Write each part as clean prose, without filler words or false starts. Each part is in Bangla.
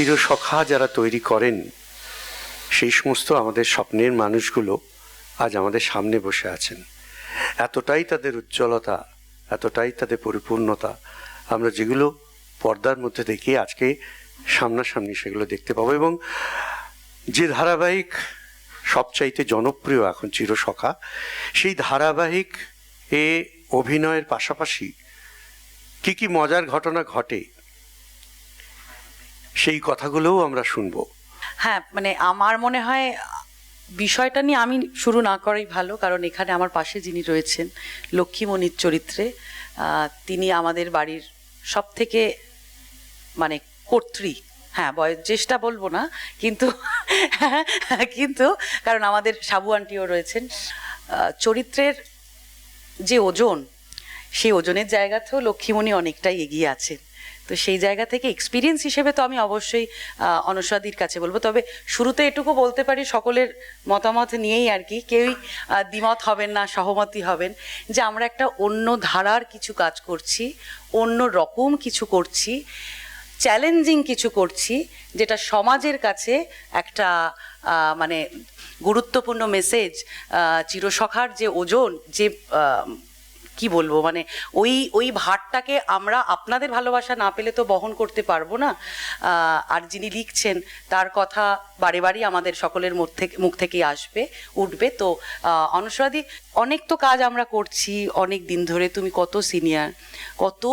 চিরসখা যারা তৈরি করেন, সেই সমস্ত আমাদের স্বপ্নের মানুষগুলো আজ আমাদের সামনে বসে আছেন। এতটাই তাদের উজ্জ্বলতা, এতটাই তাদের পরিপূর্ণতা, আমরা যেগুলো পর্দার মধ্যে দেখি আজকে সামনাসামনি সেগুলো দেখতে পাবো। এবং যে ধারাবাহিক সবচাইতে জনপ্রিয় এখন চিরসখা, সেই ধারাবাহিক এ অভিনয়ের পাশাপাশি কি কি মজার ঘটনা ঘটে সেই কথাগুলোও আমরা শুনবো। হ্যাঁ, মানে আমার মনে হয় বিষয়টা নিয়ে আমি শুরু না করাই ভালো, কারণ এখানে আমার পাশে যিনি রয়েছেন লক্ষ্মীমণির চরিত্রে, তিনি আমাদের বাড়ির সব থেকে মানে কর্ত্রী, হ্যাঁ বয়োজ্যেষ্ঠা বলবো না, কিন্তু কিন্তু কারণ আমাদের সাবু আন্টিও রয়েছেন। চরিত্রের যে ওজন, সেই ওজনের জায়গাতেও লক্ষ্মীমণি অনেকটাই এগিয়ে আছেন। তো সেই জায়গা থেকে এক্সপিরিয়েন্স হিসেবে তো আমি অবশ্যই অনুস্বাদির কাছে বলবো। তবে শুরুতে এটুকু বলতে পারি, সকলের মতামত নিয়েই আর কি, কেউই দ্বিমত হবেন না, সহমতই হবেন যে আমরা একটা অন্য ধারার কিছু কাজ করছি, অন্য রকম কিছু করছি, চ্যালেঞ্জিং কিছু করছি, যেটা সমাজের কাছে একটা মানে গুরুত্বপূর্ণ মেসেজ। চিরসখার যে ওজন, যে কি বলবো, মানে ওই ভারটাকে আমরা আপনাদের ভালোবাসা না পেলে তো বহন করতে পারবো না। আর যিনি লিখছেন তার কথা বারে বারেই আমাদের সকলের মুখ থেকেই উঠবে। তো অনুস্বাদি, অনেক তো কাজ আমরা করছি অনেক দিন ধরে। তুমি কত সিনিয়র, কত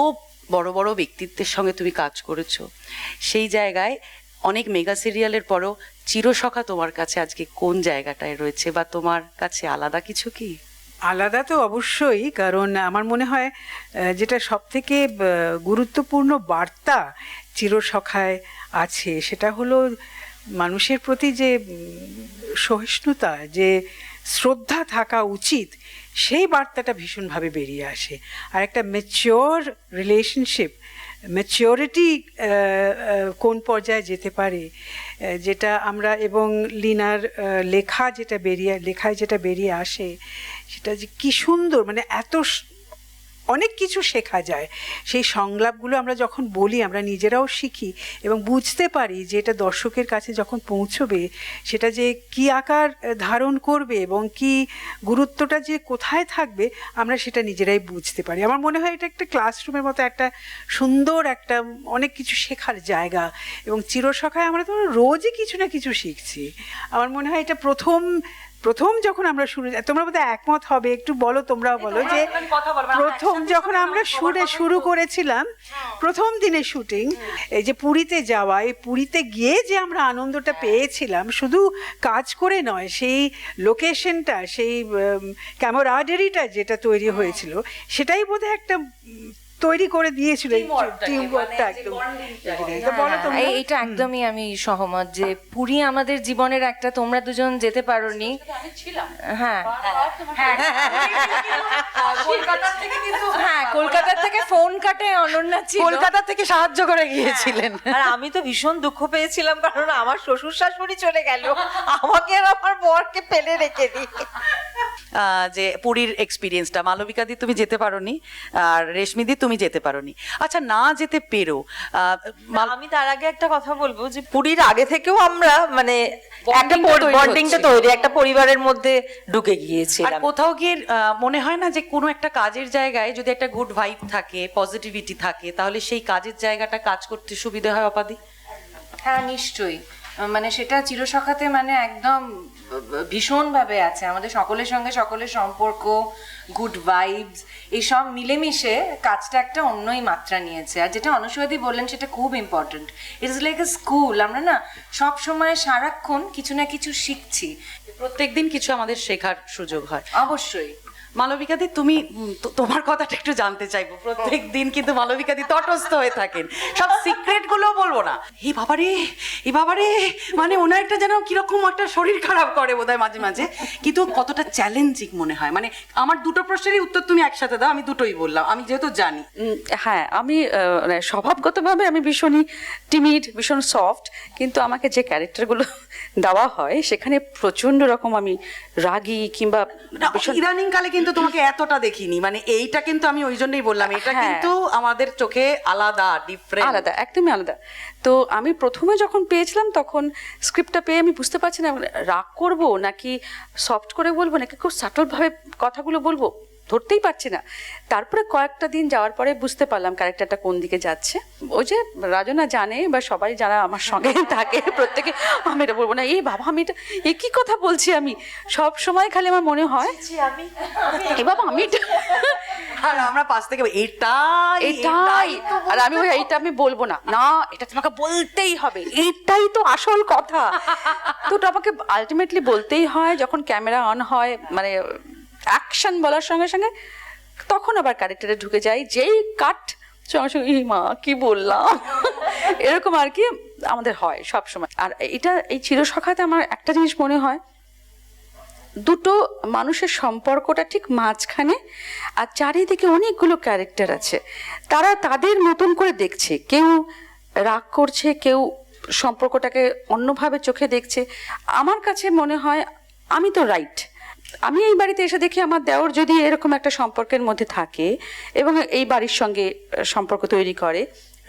বড় বড় ব্যক্তিত্বের সঙ্গে তুমি কাজ করেছো, সেই জায়গায় অনেক মেগা সিরিয়ালের পরও চিরসখা তোমার কাছে আজকে কোন জায়গাটায় রয়েছে, বা তোমার কাছে আলাদা কিছু কি? আলাদা তো অবশ্যই, কারণ আমার মনে হয় যেটা সব থেকে গুরুত্বপূর্ণ বার্তা চিরসখায় আছে, সেটা হলো মানুষের প্রতি যে সহিষ্ণুতা, যে শ্রদ্ধা থাকা উচিত, সেই বার্তাটা ভীষণভাবে বেরিয়ে আসে। আর একটা ম্যাচিওর রিলেশনশিপ, ম্যাচিওরিটি কোন পর্যায়ে যেতে পারে, যেটা আমরা, এবং লিনার লেখায় যেটা বেরিয়ে আসে, সেটা যে কি সুন্দর, মানে এত অনেক কিছু শেখা যায়। সেই সংলাপগুলো আমরা যখন বলি, আমরা নিজেরাও শিখি এবং বুঝতে পারি যে এটা দর্শকের কাছে যখন পৌঁছবে সেটা যে কি আকার ধারণ করবে এবং কি গুরুত্বটা যে কোথায় থাকবে, আমরা সেটা নিজেরাই বুঝতে পারি। আমার মনে হয় এটা একটা ক্লাসরুমের মতো একটা সুন্দর, একটা অনেক কিছু শেখার জায়গা। এবং চিরসখায় আমরা তো রোজই কিছু না কিছু শিখছি। আমার মনে হয় এটা প্রথম যখন আমরা তোমরা বোধহয় একমত হবে, একটু বলো, তোমরাও বলো, যে প্রথম যখন আমরা শুরু করেছিলাম, প্রথম দিনে শুটিং, এই যে পুরীতে যাওয়া, এই পুরীতে গিয়ে যে আমরা আনন্দটা পেয়েছিলাম, শুধু কাজ করে নয়, সেই লোকেশনটা, সেই ক্যামেরাডারিটা যেটা তৈরি হয়েছিল, সেটাই বোধহয় একটা তৈরি করে দিয়েছিল টিমওয়ার্কটা একদম। এইটা একদমই আমি সহমত যে পুরী আমাদের জীবনের একটা, তোমরা দুজন যেতে পারোনি। হ্যাঁ হ্যাঁ, কলকাতা থেকে ফোন কাটে অনন্যা ছিল, কলকাতা থেকে সাহায্য করে গিয়েছিলেন। আর আমি তো ভীষণ দুঃখ পেয়েছিলাম, কারণ আমার শ্বশুর শাশুড়ি চলে গেল, আমাকে আর আমার বরকে ফেলে রেখে দিই। যে পুরীর এক্সপিরিয়েন্সটা, মালবিকাদি তুমি যেতে পারোনি, আর রেশমিদি তুমি যেতে পারোনি। আচ্ছা, না যেতে পেরো, আমি তার আগে একটা কথা বলবো, যে পুরীর আগে থেকেও আমরা মানে একটা বন্ডিংটা তৈরি, একটা পরিবারের মধ্যে ঢুকে গিয়েছি। আর কোথাও গিয়ে মনে হয় না যে কোনো একটা কাজের জায়গায় যদি একটা গুড ভাইব থাকে, পজিটিভিটি থাকে, তাহলে সেই কাজের জায়গাটা কাজ করতে সুবিধা হয়? অপাদি? হ্যাঁ নিশ্চয়ই, মানে সেটা চিরসখাতে মানে একদম ভীষণভাবে আছে। আমাদের সকলের সঙ্গে সকলের সম্পর্ক, গুড ভাইবস, এইসব মিলেমিশে কাজটা একটা অন্যই মাত্রা নিয়েছে। আর যেটা অনুস্বাদি বললেন সেটা খুব important, it is like a school. আমরা না সব সময় সারাক্ষণ কিছু না কিছু শিখছি, প্রত্যেকদিন কিছু আমাদের শেখার সুযোগ হয়। অবশ্যই। মালবিকাদি, তুমি তোমার কথাটা একটু জানতে চাইবো। প্রত্যেক দিন কিন্তু মালবিকাদি তটস্থ হয়ে থাকেন, সব সিক্রেট গুলো বলবো না। এই বাবারে, মানে ওনার একটা যেন কিরকম একটা শরীর খারাপ করে বোধহয় মাঝে মাঝে, কিন্তু কতটা চ্যালেঞ্জিং মনে হয়। মানে আমার দুটো প্রশ্নেরই উত্তর তুমি একসাথে দাও, আমি দুটোই বললাম, আমি যেহেতু জানি। হ্যাঁ, আমি স্বভাবগতভাবে আমি ভীষণই টিমিড, ভীষণ সফট, কিন্তু আমাকে যে ক্যারেক্টারগুলো দেওয়া হয় সেখানে প্রচণ্ড রকম আমি রাগী কিংবা ভীষণ ইদানিং কালে কিন্তু তোমাকে এতটা দেখিনি, মানে এইটা কিন্তু আমি ওই জন্যই বললাম, এটা হ্যাঁ। কিন্তু আমাদের চোখে আলাদা, ডিফারেন্ট। আলাদা, একদমই আলাদা। তো আমি প্রথমে যখন পেয়েছিলাম তখন স্ক্রিপ্টটা পেয়ে আমি বুঝতে পারছি না রাগ করব নাকি সফট করে বলবো নাকি খুব সাটলভাবে কথাগুলো বলবো, ধরতেই পারছি না। তারপরে কয়েকটা দিন যাওয়ার পরে বুঝতে পারলাম ক্যারেক্টারটা কোন দিকে যাচ্ছে। ওই যে রাজনা জানে বা সবাই যারা আমার সঙ্গে থাকে প্রত্যেকে, আমি এটা বলবো না এই বাবা আমি এটা একই কথা বলছি, আমি সব সময় খালি আমার মনে হয় এ বাবা আমি এটা আর আমরা পাশ থেকে এটাই এটাই, আর আমি ওই এইটা আমি বলবো না, না এটা তোমাকে বলতেই হবে, এটাই তো আসল কথা। তো ওটা আমাকে আলটিমেটলি বলতেই হয়। যখন ক্যামেরা অন হয়, মানে অ্যাকশন বলার সঙ্গে সঙ্গে তখন আবার ক্যারেক্টারে ঢুকে যাই, যেই কাট সঙ্গে সঙ্গে এই মা কি বললাম এরকম আর কি আমাদের হয় সব সময়। আর এটা এই চিরসখাতে আমার একটা জিনিস মনে হয়, দুটো মানুষের সম্পর্কটা ঠিক মাঝখানে, আর চারিদিকে অনেকগুলো ক্যারেক্টার আছে, তারা তাদের মতন করে দেখছে, কেউ রাগ করছে, কেউ সম্পর্কটাকে অন্যভাবে চোখে দেখছে। আমার কাছে মনে হয় আমি তো রাইট, আমি এই বাড়িতে এসে দেখি আমার দেওর যদি এরকম একটা সম্পর্কের মধ্যে থাকে এবং এই বাড়ির সঙ্গে সম্পর্ক তৈরি করে,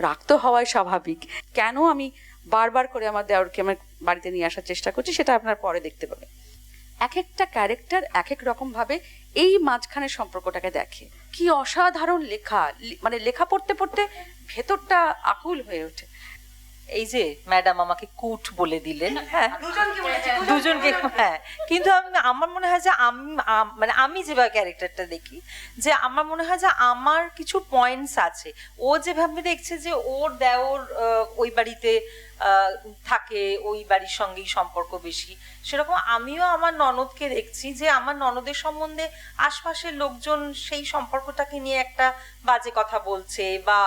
রাগ তো হওয়াই স্বাভাবিক। কেন আমি বারবার করে আমার দেওরকে আমার বাড়িতে নিয়ে আসার চেষ্টা করছি সেটা আপনার পরে দেখতে পাবেন। এক একটা ক্যারেক্টার এক এক রকম ভাবে এই মাঝখানে সম্পর্কটাকে দেখে। কি অসাধারণ লেখা, মানে লেখা পড়তে পড়তে ভেতরটা আকুল হয়ে ওঠে। এই যে ম্যাডাম আমাকে কুট বলে দিলেন, হ্যাঁ দুজনকে, হ্যাঁ, কিন্তু আমার মনে হয় যে মানে আমি যেভাবে ক্যারেক্টারটা দেখি, যে আমার মনে হয় যে আমার কিছু পয়েন্টস আছে। ও যেভাবে দেখছে যে ওর দেওর ওই বাড়িতে থাকে, ওই বাড়ির সঙ্গেই সম্পর্ক বেশি, সেরকম আমিও আমার ননদকে দেখছি যে আমার ননদের সম্বন্ধে আশপাশের লোকজন সেই সম্পর্কটাকে নিয়ে একটা বাজে কথা বলছে বা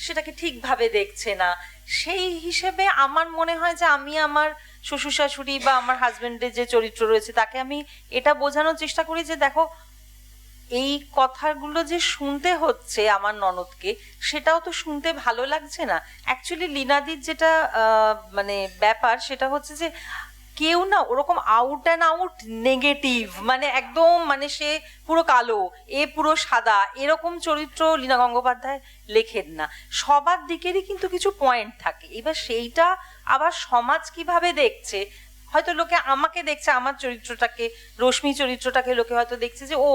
সেটাকে ঠিকভাবে দেখছে না। সেই হিসেবে আমার মনে হয় যে আমি আমার শ্বশুর শাশুড়ি বা আমার হাজবেন্ডের যে চরিত্র রয়েছে তাকে আমি এটা বোঝানোর চেষ্টা করি যে দেখো এই কথাগুলো যে শুনতে হচ্ছে আমার ননদকে, সেটাও তো শুনতে ভালো লাগছে না। অ্যাকচুয়ালি লীনাদির যেটা মানে ব্যাপার সেটা হচ্ছে যে কেউ না ওরকম আউট অ্যান্ড আউট নেগেটিভ, মানে একদম মানে সে পুরো কালো এ পুরো সাদা এরকম চরিত্র লীনা গঙ্গোপাধ্যায় লেখেন না। সবার দিকেরই কিন্তু কিছু পয়েন্ট থাকে। এবার সেইটা আবার সমাজ কিভাবে দেখছে, হয়তো লোকে আমাকে দেখছে, আমার চরিত্রটাকে, রশ্মি চরিত্রটাকে লোকে হয়তো দেখছে যে ও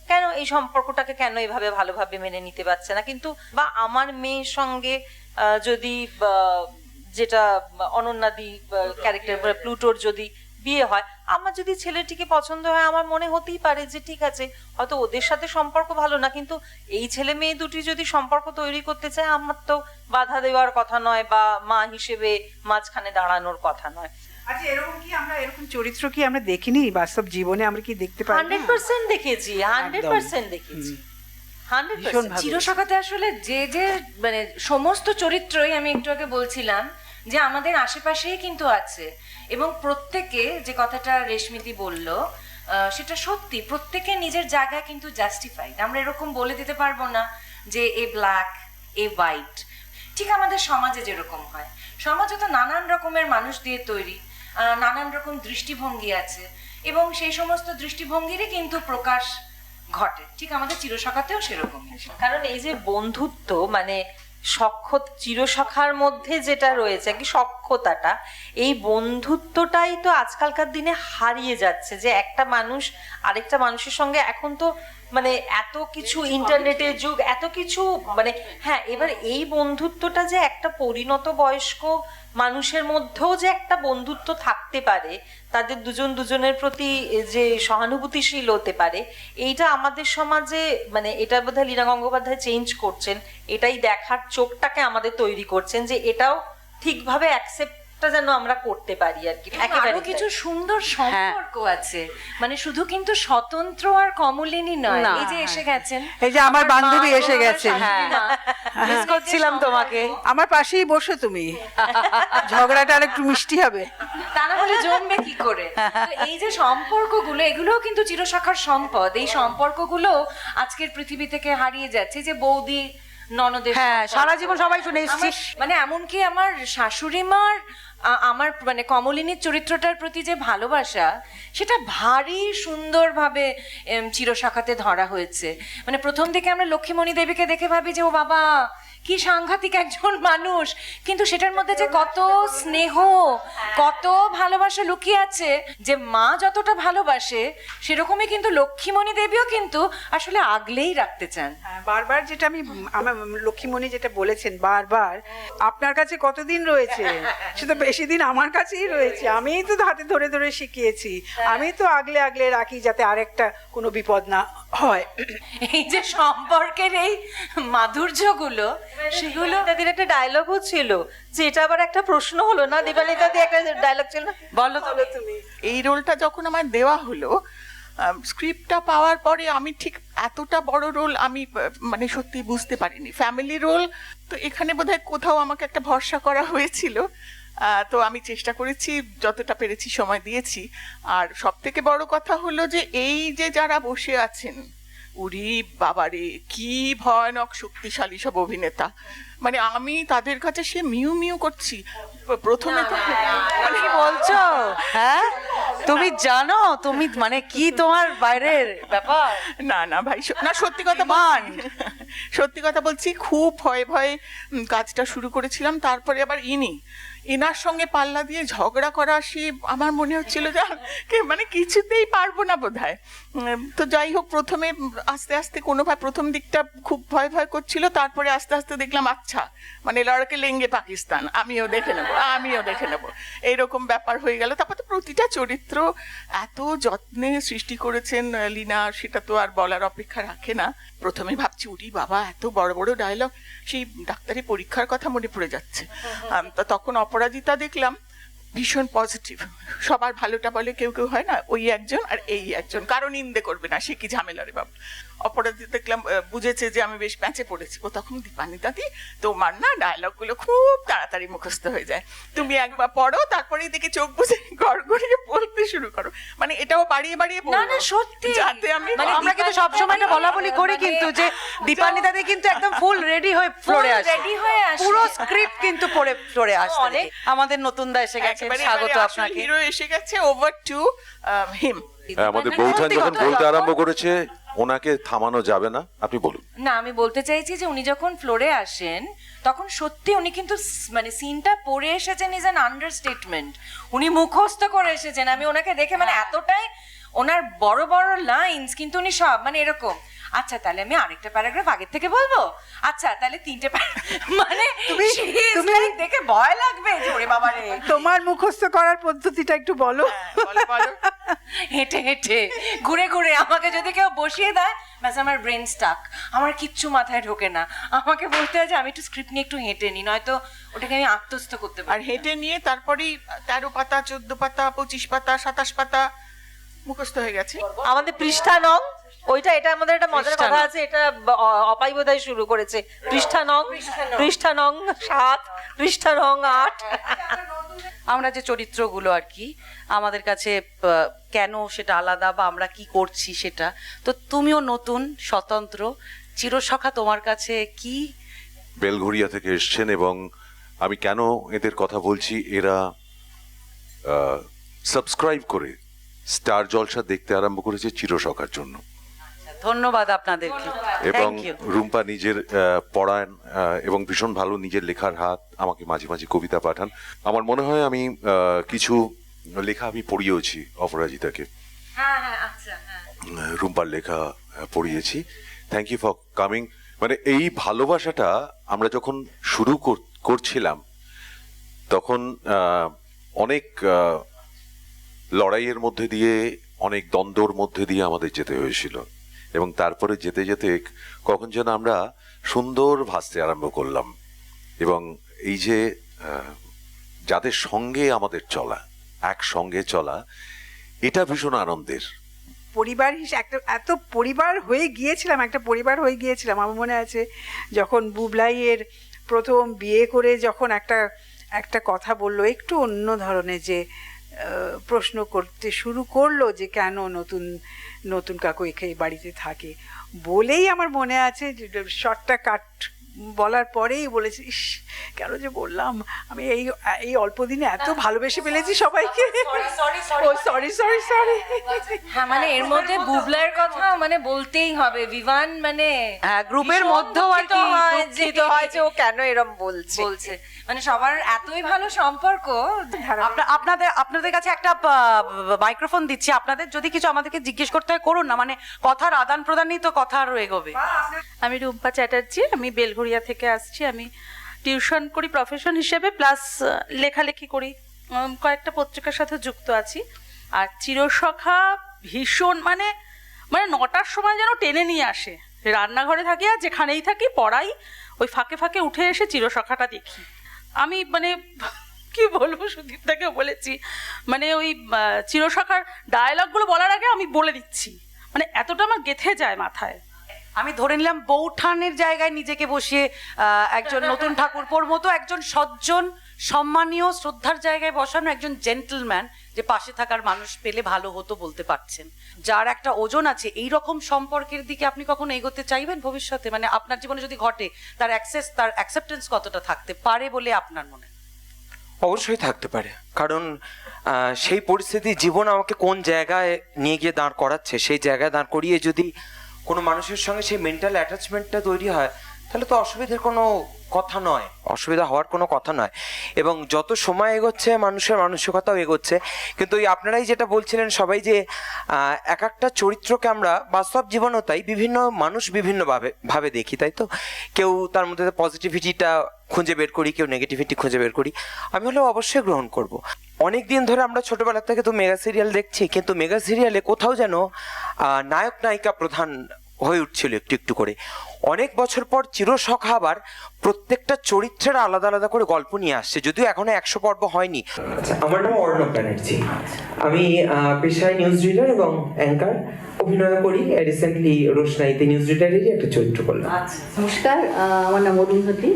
কেন এই সম্পর্কটাকে কেন এভাবে ভালোভাবে মেনে নিতে পারছে না, কিন্তু বা আমার মেয়ের সঙ্গে যদি যেটা অনন্যাদি ক্যারেক্টার প্লুটোর যদি বিয়ে হয়, আমার যদি ছেলেটিকে পছন্দ হয়, আমার মনে হতেই পারে যে ঠিক আছে হয়তো ওদের সাথে সম্পর্ক ভালো না, কিন্তু এই ছেলে মেয়ে দুটি যদি সম্পর্ক তৈরি করতে চায় আমার তো বাধা দেওয়ার কথা নয় বা মা হিসেবে মাঝখানে দাঁড়ানোর কথা নয়। আচ্ছা, এরকম কি আমরা এরকম চরিত্র কি আমরা দেখিনি বাস্তব জীবনে? আমরা কি দেখতে পারি? 100% দেখেছি, 100% দেখেছি, 100%। চিরসখাতে আসলে যে যে মানে সমস্ত চরিত্রই আমি একটু আগে বলছিলাম যে আমাদের আশেপাশেই কিন্তু আছে, এবং প্রত্যেকে, যে কথাটা রেশমিদি বলল সেটা সত্যি, প্রত্যেকে নিজের জায়গায় কিন্তু জাস্টিফাইড। আমরা এরকম বলে দিতে পারবো না যে এ ব্ল্যাক এ হোয়াইট। ঠিক আমাদের সমাজে যেরকম হয়, সমাজে তো নানান রকমের মানুষ দিয়ে তৈরি, নানান রকম দৃষ্টিভঙ্গি আছে, এবং সেই সমস্ত দৃষ্টিভঙ্গিরই কিন্তু প্রকাশ ঘটে। ঠিক আমাদের চিরসখাতেও সেরকমই। কারণ এই যে বন্ধুত্ব, মানে চিরসখার মধ্যে যেটা রয়েছে কি সখ্যতাটা, এই বন্ধুত্বটাই তো আজকালকার দিনে হারিয়ে যাচ্ছে। যে একটা মানুষ আরেকটা মানুষের সঙ্গে, এখন তো মানে এত কিছু ইন্টারনেটের যুগ, এত কিছু, মানে হ্যাঁ, এবার এই বন্ধুত্বটা যে একটা পরিণত বয়স্ক মানুষের মধ্যেও যে একটা বন্ধুত্ব থাকতে পারে, তাদের দুজন দুজনের প্রতি যে সহানুভূতিশীল হতে পারে, এইটা আমাদের সমাজে, মানে এটা বোধহয় লীনা গঙ্গোপাধ্যায় চেঞ্জ করছেন, এটাই দেখার চোখটাকে আমাদের তৈরি করছেন যে এটাও ঠিকভাবে অ্যাকসেপ্টটা যেন আমরা করতে পারি আর কি। একেবারে কিছু সুন্দর সম্পর্ক আছে, মানে শুধু কিন্তু স্বতন্ত্র আর কমলিনী নয়। এই যে এসে গেছেন, এই যে আমার বান্ধবী এসে গেছেন, মিস করছিলাম তোমাকে। আমার পাশেই বসো তুমি, ঝগড়াটা আর একটু মিষ্টি হবে, তা না হলে জমবে কি করে? তো এই যে সম্পর্কগুলো, এগুলোও কিন্তু চিরসখার সম্পদ। এই সম্পর্কগুলো আজকের পৃথিবী থেকে হারিয়ে যাচ্ছে। যে বৌদি ননদের, হ্যাঁ, সারা জীবন সবাই শুনে এসেছি, মানে এমনকি আমার শাশুড়ি মার আমার মানে কমলিনীর চরিত্রটার প্রতি যে ভালোবাসা সেটা ভারী সুন্দরভাবে চিরসখাতে ধরা হয়েছে। মানে প্রথম দিকে আমরা লক্ষ্মীমণি দেবীকে দেখে ভাবি যে ও বাবা কি সাংঘাতিক একজন মানুষ, কিন্তু সেটার মধ্যে যে কত স্নেহ, কত ভালোবাসা লুকিয়ে আছে, যে মা যতটা ভালোবাসে সেরকমই কিন্তু লক্ষ্মীমণি দেবীও কিন্তু আসলে আগলেই রাখতে চান। বারবার যেটা আমার লক্ষ্মীমণি যেটা বলেছেন বারবার, আপনার কাছে কতদিন রয়েছে, সেটা বেশি দিন আমার কাছেই রয়েছে, আমিই তো হাতে ধরে ধরে শিখিয়েছি, আমি তো আগলে আগলে রাখি যাতে আরেকটা কোনো বিপদ না হয়। এই যে সম্পর্কের এই মাধুর্যগুলো, সেগুলো তাদের একটা ডায়লগও ছিল, যে এটা আবার একটা প্রশ্ন হলো না, দীপালিতা দিয়ে একটা ডায়লগ ছিল না, বলো তুমি। এই রোলটা যখন আমার দেওয়া হলো, স্ক্রিপ্টটা পাওয়ার পরে আমি ঠিক এতটা বড় রোল আমি মানে সত্যি বুঝতে পারিনি। ফ্যামিলি রোল তো এখানে বোধহয় কোথাও আমাকে একটা ভরসা করা হয়েছিল, তো আমি চেষ্টা করেছি, যতটা পেরেছি সময় দিয়েছি। আর সব থেকে বড় কথা হলো যে এই যে যারা বসে আছেন, উরি বাবারে কি ভয়ানক শক্তিশালী সব অভিনেতা, মানে আমি তাদের কাছে সে মিউ মিউ করছি প্রথমে তো। মানে কি বলছো? হ্যাঁ, তুমি জানো তুমি মানে কি তোমার বাইরের ব্যাপার? না না ভাই, না সত্যি কথা সত্যি কথা বলছি, খুব ভয়ে ভয়ে কাজটা শুরু করেছিলাম। তারপরে আবার এনার সঙ্গে পাল্লা দিয়ে ঝগড়া করা, সে আমার মনে হচ্ছিল যে মানে কিছুতেই পারবো না বোধহয়। তো যাই হোক, প্রথমে আস্তে আস্তে কোনোভাবে প্রথম দিকটা খুব ভয় ভয় করছিল, তারপরে আস্তে আস্তে দেখলাম আচ্ছা মানে লড়কে লেঙ্গে পাকিস্তান, আমিও দেখে নেবো এইরকম ব্যাপার হয়ে গেল। তারপর তো প্রতিটা চরিত্র এত যত্নে সৃষ্টি করেছেন লীনা, সেটা তো আর বলার অপেক্ষা রাখে না। প্রথমে ভাবছি উরি বাবা এত বড় বড় ডায়লগ, সেই ডাক্তারি পরীক্ষার কথা মনে পড়ে যাচ্ছে। তো তখন অপরাজিতা দেখলাম ভীষণ পজিটিভ, সবার ভালোটা বলে, কেউ কেউ হয় না ওই একজন আর এই একজন, কারণ নিন্দে করবে না, সে কি ঝামেলা রে বাবা। অপরাজিতা দেখলাম বুঝেছে যে আমি বেশ প্যাঁচে পড়েছি। ও তখন দীপানিতাদি তোমার না ডায়লগগুলো খুব তাড়াতাড়ি মুখস্থ হয়ে যায়, তুমি একবার পড়ো তারপরে দেখে চোখ বুঝে গড় গড়িয়ে বলতে শুরু করো। মানে এটাও বাড়িয়ে বাড়িয়ে না না সত্যি, যাতে আমি মানে আমরা কিন্তু সবসময় এটা বলা বলি করি কিন্তু যে দীপানি দাদি কিন্তু একদম ফুল রেডি হয়ে ফ্লোরে আসে, রেডি হয়ে আসে, পুরো স্ক্রিপ্ট কিন্তু পড়ে ফ্লোরে আসে। আমাদের নতুন দা এসে গেছে, স্বাগত আপনাকে। হিরো এসে গেছে, ওভার টু হিম। আমাদের বৌঠান যখন বলতে আরম্ভ করেছে, ওনাকে থামানো যাবে না, আপনি বলুন। না, আমি বলতে চাইছি যে উনি যখন ফ্লোরে আসেন তখন সত্যি উনি কিন্তু মানে সিনটা পড়ে এসেছেন ইজ অ্যান আন্ডারস্টেটমেন্ট, উনি মুখস্থ করে এসেছেন। আমি ওনাকে দেখে মানে এতটাই ওনার বড় বড় লাইনস, কিন্তু উনি সব মানে এরকম, আচ্ছা তাহলে আমি আরেকটা প্যারাগ্রাফ আগের থেকে বলবো, আচ্ছা তাহলে 3টে মানে তুমি দেখে ভয় লাগবে যে ওরে বাবা রে। তোমার মুখস্থ করার পদ্ধতিটা একটু বলো। হেঁটে হেঁটে ঘুরে ঘুরে আমাকে যদি কেউ বসিয়ে দেয়, ব্যাস আমার ব্রেন স্টাক, আমার কিচ্ছু মাথায় ঢোকে না। আমাকে বলতে হয় যে আমি একটু স্ক্রিপ্ট নিয়ে একটু হেঁটে নিই, নয়তো ওটাকে আমি আত্মস্থ করতে পারি। আর হেঁটে নিয়ে তারপরেই 13 পাতা 14 পাতা 25 পাতা 27 পাতা মুখস্থ হয়ে গেছে। আমাদের পৃষ্ঠা নং ওইটা, এটা আমাদের একটা মজার কথা আছে, এটা অপাই বোধহয় শুরু করেছে। পৃষ্ঠা নং 7, পৃষ্ঠা নং 8। আমরা যে চরিত্রগুলো আর কি আমাদের কাছে কেন সেটা আলাদা বা আমরা কি করছি সেটা, তো তুমিও নতুন স্বতন্ত্র, চিরসখা তোমার কাছে কি? বেলঘরিয়া থেকে এসছেন, এবং আমি কেন এদের কথা বলছি, এরা সাবস্ক্রাইব করে স্টার জলসা দেখতে আরম্ভ করেছে চিরসখার জন্য। ধন্যবাদ আপনাদেরকে। এবং Thank you. রুম্পা নিজের পড়ান এবং ভীষণ ভালো নিজের লেখার হাত, আমাকে মাঝে মাঝে কবিতা পাঠান। আমার মনে হয় আমি কিছু লেখা আমি পড়িয়েছি অপরাজিতাকে, রুম্পার লেখা পড়িয়েছি। Thank you for coming. মানে এই ভালোবাসাটা আমরা যখন শুরু করছিলাম তখন অনেক লড়াইয়ের মধ্যে দিয়ে, অনেক দ্বন্দ্বর মধ্যে দিয়ে আমাদের যেতে হয়েছিল, এবং তারপরে যেতে যেতে কখন যেন আমরা সুন্দর ভাসতে আরম্ভ করলাম। এবং এই যে যাদের সঙ্গে আমাদের চলা, একসঙ্গে চলা, এটা ভীষণ আনন্দের। পরিবার হিসেবে এত পরিবার হয়ে গিয়েছিলাম। আমার মনে আছে যখন বুবলাইয়ের প্রথম বিয়ে করে যখন একটা কথা বললো, একটু অন্য ধরনের, যে প্রশ্ন করতে শুরু করলো যে কেন নতুন কাকু এই বাড়িতে থাকে, বলেই আমার মনে আছে শর্টটা কাট বলার পরেই বলেছি, ইস কেন যে বললাম, আমি এই অল্প দিনে এত ভালোবেসে ফেলেছি সবাইকে। ও সরি সরি সরি। হ্যাঁ মানে এর মধ্যে বুবলার কথা মানে বলতেই হবে। বিভান মানে হ্যাঁ, গ্রুপের মধ্যেও আর কি দুঃখিত হয় যে ও কেন এরম বলছে। মানে সবার এতই ভালো সম্পর্ক। আপনাদের কাছে একটা মাইক্রোফোন দিচ্ছি, আপনাদের যদি কিছু আমাদেরকে জিজ্ঞেস করতে হয় করুন না, মানে কথার আদান প্রদানই তো কথা আরো এগোবে। আমি রুম্পা চ্যাটার্জি, আমি বেলঘরিয়া থেকে আসছি। আমি টিউশন করি প্রফেশন হিসেবে, প্লাস লেখালেখি করি, কয়েকটা পত্রিকার সাথে যুক্ত আছি। আর চিরসখা ভীষণ মানে 9টার সময় যেন টেনে নিয়ে আসে। রান্নাঘরে থাকি আর যেখানেই থাকি পড়াই, ওই ফাঁকে ফাঁকে উঠে এসে চিরসখাটা দেখি। আমি মানে কি বলবো, সুদীপদাকেও বলেছি, মানে ওই চিরসখার ডায়লগগুলো বলার আগে আমি বলে দিচ্ছি, মানে এতটা আমার গেঁথে যায় মাথায়। আমি ধরে নিলাম বৌঠানের জায়গায় নিজেকে বসিয়ে একজন নতুন ঠাকুরপোর মতো একজন সজ্জন, সম্মানীয়, শ্রদ্ধার জায়গায় বসানো একজন জেন্টলম্যান, যে পাশে থাকার মানুষ পেলে ভালো হতো বলতে পারছেন, যার একটা ওজন আছে। এই রকম সম্পর্কের দিকে আপনি কখনো এগোতে চাইবেন ভবিষ্যতে? মানে আপনার জীবনে যদি ঘটে, তার অ্যাকসেপ্টেন্স কতটা থাকতে পারে বলে আপনার মনে? অবশ্যই থাকতে পারে, কারণ সেই পরিস্থিতি জীবন আমাকে কোন জায়গায় নিয়ে গিয়ে দাঁড় করাচ্ছে, সেই জায়গায় দাঁড় করিয়ে যদি কোনো মানুষের সঙ্গে সেই মেন্টাল অ্যাটাচমেন্টটা তৈরি হয়, তাহলে তো অসুবিধার কোনো কথা নয়, অসুবিধা হওয়ার কোনো কথা নয়। এবং যত সময় এগোচ্ছে মানুষের মানসিকতাও এগোচ্ছে। কিন্তু ওই আপনারাই যেটা বলছিলেন সবাই, যে এক একটা চরিত্রকে আমরা বাস্তব জীবনেও তাই বিভিন্ন মানুষ বিভিন্নভাবে দেখি, তাই তো? কেউ তার মধ্যে পজিটিভিটিটা খুঁজে বের করি, কেউ নেগেটিভিটি খুঁজে বের করি। আমি হলেও অবশ্যই গ্রহণ করব। অনেক দিন ধরে আমরা ছোটবেলা থেকে তো মেগা সিরিয়াল দেখছি, কিন্তু মেগা সিরিয়ালে কোথাও যেন নায়ক নায়িকা প্রধান হয়ে উঠছিল একটু একটু করে। অনেক বছর পর চিরসখা আবার প্রত্যেকটা চরিত্রের আলাদা আলাদা করে গল্প নিয়ে আসছে, যদিও এখনো 100 পর্ব হয়নি। আমার নাম অর্ণব ব্যানার্জি, আমি পেশায় নিউজ রিডার এবং অ্যাঙ্কার, অভিনয় করি। রিসেন্টলি রোশনাইতে নিউজ রিডারেরই একটা চরিত্র করলাম। নমস্কার, আমার নাম অরুন্ধতী।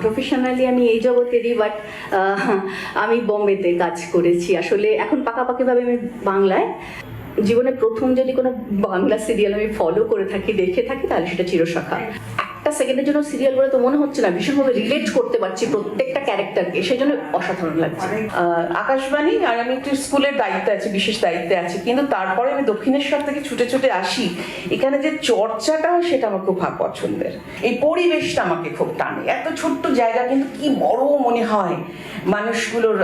প্রফেশনালি আমি এই জগতেরই, বাট আমি বোম্বেতে কাজ করেছি। আসলে এখন পাকাপাকিভাবে আমি বাংলায়। জীবনে প্রথম যদি কোনো বাংলা সিরিয়াল আমি ফলো করে থাকি, দেখে থাকি, তাহলে সেটা চিরসখা। একটা সেকেন্ডের জন্য সিরিয়াল বলে তো মনে হচ্ছে না, ভীষণভাবে রিলেট করতে পারছি প্রত্যেকটা ক্যারেক্টারকে, সেই জন্য অসাধারণ লাগছে। আকাশবাণী, আর আমি একটু স্কুলের দায়িত্বে আছি, বিশেষ দায়িত্বে আছি, কিন্তু তারপরে আমি দক্ষিণেশ্বর থেকে ছুটে ছুটে আসি। এখানে যে চর্চাটা হয় সেটা আমার খুব পছন্দের। এই পরিবেশটা আমাকে খুব টানে। এত ছোট্ট জায়গা কিন্তু কি বড় মনে হয়। মানুষগুলোর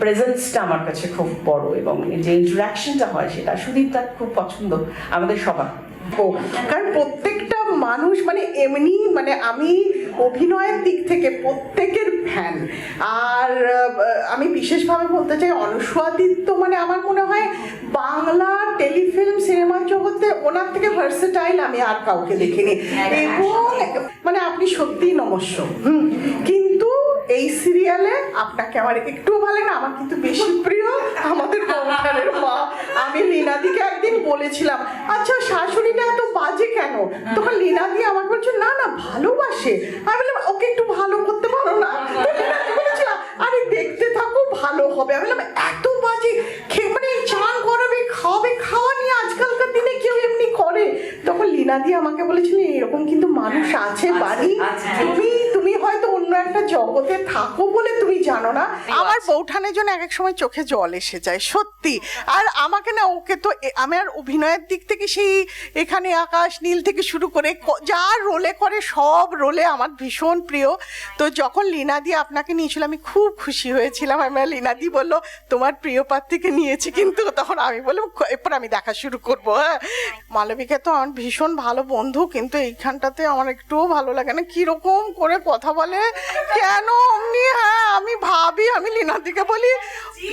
প্রেজেন্সটা আমার কাছে খুব বড়, এবং যে ইন্টারাকশনটা হয় সেটা সুদীপদার খুব পছন্দ, আমাদের সবার। কারণ প্রত্যেকটা মানুষ মানে এমনি, মানে আমি অভিনয়ের দিক থেকে প্রত্যেকের ফ্যান। আর আমি বিশেষভাবে বলতে চাই, অনুস্বাদিত্য মানে আমার মনে হয় বাংলা টেলিফিল্ম সিনেমার জগতে ওনার থেকে ভার্সেটাইল আমি আর কাউকে দেখিনি। এবং মানে আপনি সত্যিই নমস্য। কিন্তু এই সিরিয়ালে আপনাকে আমার একটুও ভালো না, আমার কিন্তু বেশি প্রিয় আমাদের বৌঠানের মা। আমি লীনাদিকে একদিন বলেছিলাম, আচ্ছা শাশুড়িটা এত বাজে কেন? তখন লীনাদি আমাকে বলছে, না না ভালোবাসে। আমি বললাম, ওকে একটু ভালো করতে পারো না? বলেছিলাম, আরে দেখতে থাকো ভালো হবে। আমি বললাম, এত বাজে মানে চান করাবে, খাওয়াবে, খাওয়া নিয়ে আজকালকার দিনে কেউ এমনি করে? তখন লীনাদি আমাকে বলেছিলেন, এরকম কিন্তু মানুষ আছে বাড়ি, তুমি হয়তো অন্য একটা জগতে থাকো বলে তুমি জানো না। আমার বৌঠানের জন্য এক এক সময় চোখে জল এসে যায় সত্যি। আর আমাকে না, ওকে তো আমার অভিনয়ের দিক থেকে সেই এখানে আকাশ নীল থেকে শুরু করে যা রোলে করে সব রোলে আমার ভীষণ প্রিয়। তো যখন লীনাদি আপনাকে নিয়েছিল আমি খুব খুশি হয়েছিলাম। আমার লীনাদি বললো, তোমার প্রিয় প্রার্থীকে নিয়েছি, কিন্তু তখন আমি বললাম এরপর আমি দেখা শুরু করবো। হ্যাঁ, মালবিকা তো আমার ভীষণ ভালো বন্ধু, কিন্তু এইখানটাতে আমার একটুও ভালো লাগে না, কিরকম করে কথা বলে কেন অমনি। হ্যাঁ, আমি ভাবি, আমি লীনাদিকে বলি,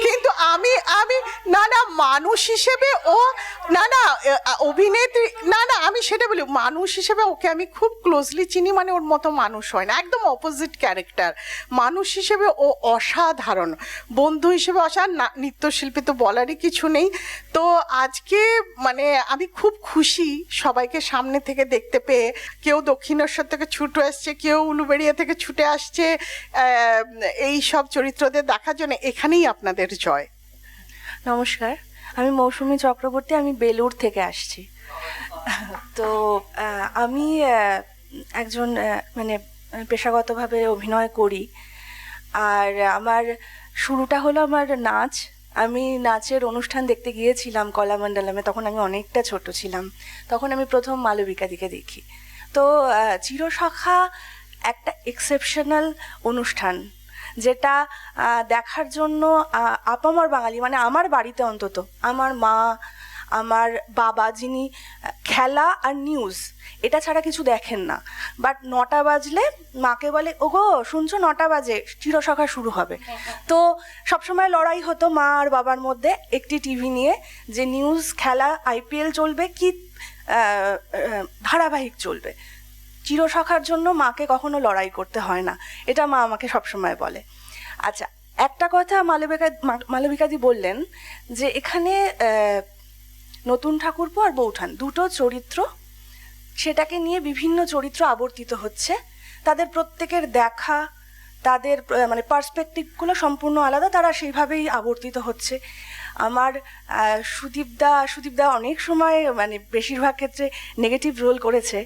কিন্তু আমি না না মানুষ হিসেবে ও, না না অভিনেত্রী, না না আমি সেটা বলি, মানুষ হিসেবে ওকে আমি খুব ক্লোজলি চিনি। মানে ওর মতো মানুষ হয় না, একদম অপোজিট ক্যারেক্টার। মানুষ হিসেবে ও অসাধারণ, বন্ধু হিসেবে অসাধারণ, নৃত্যশিল্পী তো বলারই কিছু নেই। তো আজকে মানে আমি খুব খুশি সবাইকে সামনে থেকে দেখতে পেয়ে। কেউ দক্ষিণেশ্বর থেকে ছুটে আসছে, কেউ উলুবেড়িয়া থেকে ছুটে আসছে এই সব চরিত্রদের দেখার জন্য। এখানেই আপনাদের জয়। নমস্কার, আমি মৌসুমী চক্রবর্তী, আমি বেলুড় থেকে আসছি। তো আমি একজন মানে পেশাগতভাবে অভিনয় করি। আর আমার শুরুটা হলো আমার নাচ। আমি নাচের অনুষ্ঠান দেখতে গিয়েছিলাম কলামণ্ডলমে, তখন আমি অনেকটা ছোট ছিলাম। তখন আমি প্রথম মালবিকাদিকে দেখি। তো চিরসখা একটা এক্সেপশনাল অনুষ্ঠান, যেটা দেখার জন্য আপামর বাঙালি, মানে আমার বাড়িতে অন্তত আমার মা, আমার বাবা, যিনি খেলা আর নিউজ এটা ছাড়া কিছু দেখেন না, বাট 9টা বাজলে মাকে বলে, ওগো শুনছো 9টা বাজে চিরসখা শুরু হবে। তো সবসময় লড়াই হতো মা আর বাবার মধ্যে একটি টিভি নিয়ে, যে নিউজ, খেলা, IPL চলবে কি ধারাবাহিক চলবে। চিরসখার জন্য মাকে কখনো লড়াই করতে হয় না, এটা মা আমাকে সবসময় বলে। আচ্ছা, একটা কথা মালবিকাদি বললেন যে এখানে নতুন ঠাকুরপো আর বৌঠান দুটো চরিত্র, সেটাকে নিয়ে বিভিন্ন চরিত্র আবর্তিত হচ্ছে। তাদের প্রত্যেকের দেখা, তাদের মানে পার্সপেক্টিভগুলো সম্পূর্ণ আলাদা, তারা সেইভাবেই আবর্তিত হচ্ছে। আমার সুদীপদা অনেক সময়, মানে বেশিরভাগ ক্ষেত্রে নেগেটিভ রোল করেছে।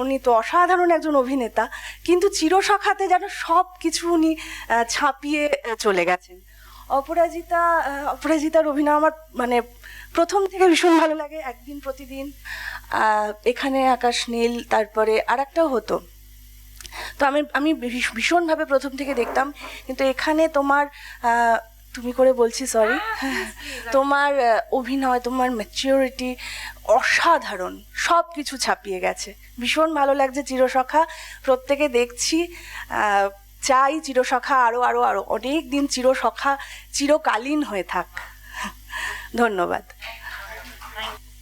উনি তো অসাধারণ একজন অভিনেতা, কিন্তু চিরসখাতে যেন সব কিছু উনি ছাপিয়ে চলে গেছেন। অপরাজিতার অভিনয় আমার মানে প্রথম থেকে ভীষণ ভালো লাগে। একদিন প্রতিদিন, এখানে আকাশ নীল, তারপরে আর একটাও হতো। তো আমি ভীষণভাবে প্রথম থেকে দেখতাম, কিন্তু এখানে তোমার তুমি করে বলছি, সরি, তোমার অভিনয়, তোমার ম্যাচিউরিটি অসাধারণ, সব কিছু ছাপিয়ে গেছে। ভীষণ ভালো লাগছে চিরসখা, প্রত্যেকে দেখছি। চাই চিরসখা আরো আরো আরো অনেক দিন চিরসখা চিরকালীন হয়ে থাক। ধন্যবাদ।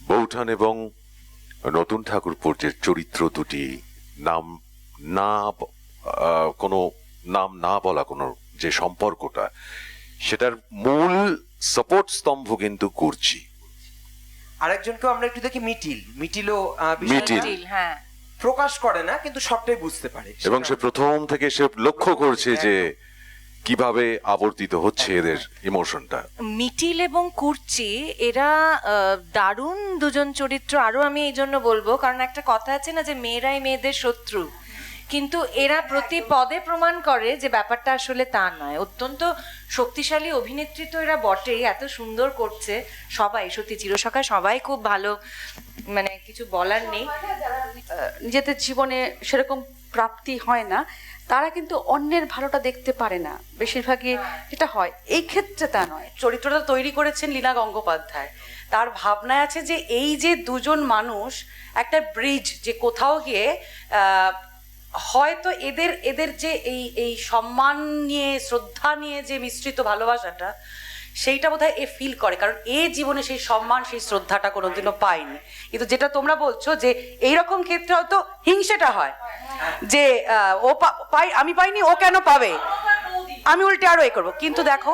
বৌঠান এবং নতুন ঠাকুরপোর যে চরিত্র দুটি, কোনো নাম না বলা কোনো যে সম্পর্কটা, সেটার মূল সাপোর্ট স্তম্ভ কিন্তু করছি। আরেকজনকেও আমরা একটু দেখি, মিটিলও মিটিল, হ্যাঁ, প্রকাশ করে না কিন্তু সবটাই বুঝতে পারে, এবং সে প্রথম থেকে সে লক্ষ্য করছে যে কিভাবে আবর্তিত হচ্ছে এদের ইমোশনটা। মিটিল এবং কুর্চি এরা দারুণ দুজন চরিত্র। আরো আমি এই জন্য বলবো, কারণ একটা কথা আছে না যে মেয়েরাই মেয়েদের শত্রু, কিন্তু এরা প্রতি পদে প্রমাণ করে যে ব্যাপারটা আসলে তা নয়। অত্যন্ত শক্তিশালী অভিনেত্রী তো এরা বটেই, এত সুন্দর করছে সবাই। সত্যি চিরসখা সবাই খুব ভালো, মানে কিছু বলার নেই। নিজেদের জীবনে সেরকম প্রাপ্তি হয় না, তারা কিন্তু অন্যের ভালোটা দেখতে পারে না, বেশিরভাগই এটা হয়। এই ক্ষেত্রে তা নয়। চরিত্রটা তৈরি করেছেন লীনা গঙ্গোপাধ্যায়। তার ভাবনায় আছে যে এই যে দুজন মানুষ একটা ব্রিজ, যে কোথাও গিয়ে হয়তো এদের যে এই সম্মান নিয়ে, শ্রদ্ধা নিয়ে যে মিশ্রিত ভালোবাসাটা, সেইটা বোধহয় এ ফিল করে, কারণ এ জীবনে সেই সম্মান, সেই শ্রদ্ধাটা কোনোদিনও পায়নি। কিন্তু যেটা তোমরা বলছো যে এইরকম ক্ষেত্রে হয়তো হিংসেটা হয়, যে ও আমি পাইনি, ও কেন পাবে, আমি উল্টে আরো এ করবো। কিন্তু দেখো,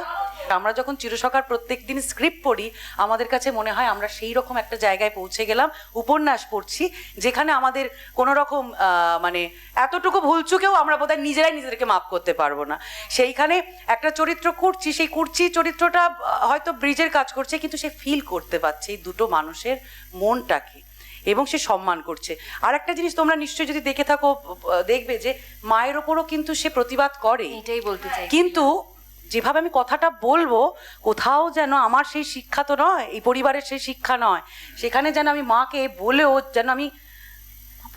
আমরা যখন চিরসখার প্রত্যেকদিন স্ক্রিপ্ট পড়ি, আমাদের কাছে মনে হয় আমরা সেই রকম একটা জায়গায় পৌঁছে গেলাম, উপন্যাস পড়ছি, যেখানে আমাদের কোনো রকম মানে এতটুকু ভুলচুকেও আমরা বোধহয় নিজেরাই নিজেদেরকে মাপ করতে পারবো না। সেইখানে একটা চরিত্র করছি, সেই কুর্চি চরিত্রটা হয়তো ব্রিজের কাজ করছে, কিন্তু সে ফিল করতে পারছে এই দুটো মানুষের মনটাকে, এবং সে সম্মান করছে। আর একটা জিনিস তোমরা নিশ্চয়ই যদি দেখে থাকো, দেখবে যে মায়ের ওপরও কিন্তু সে প্রতিবাদ করে। এটাই বলতে চাই, কিন্তু যেভাবে আমি কথাটা বলবো, কোথাও যেন আমার সেই শিক্ষা তো নয়, এই পরিবারের সেই শিক্ষা নয়, সেখানে যেন আমি মাকে বলেও যেন আমি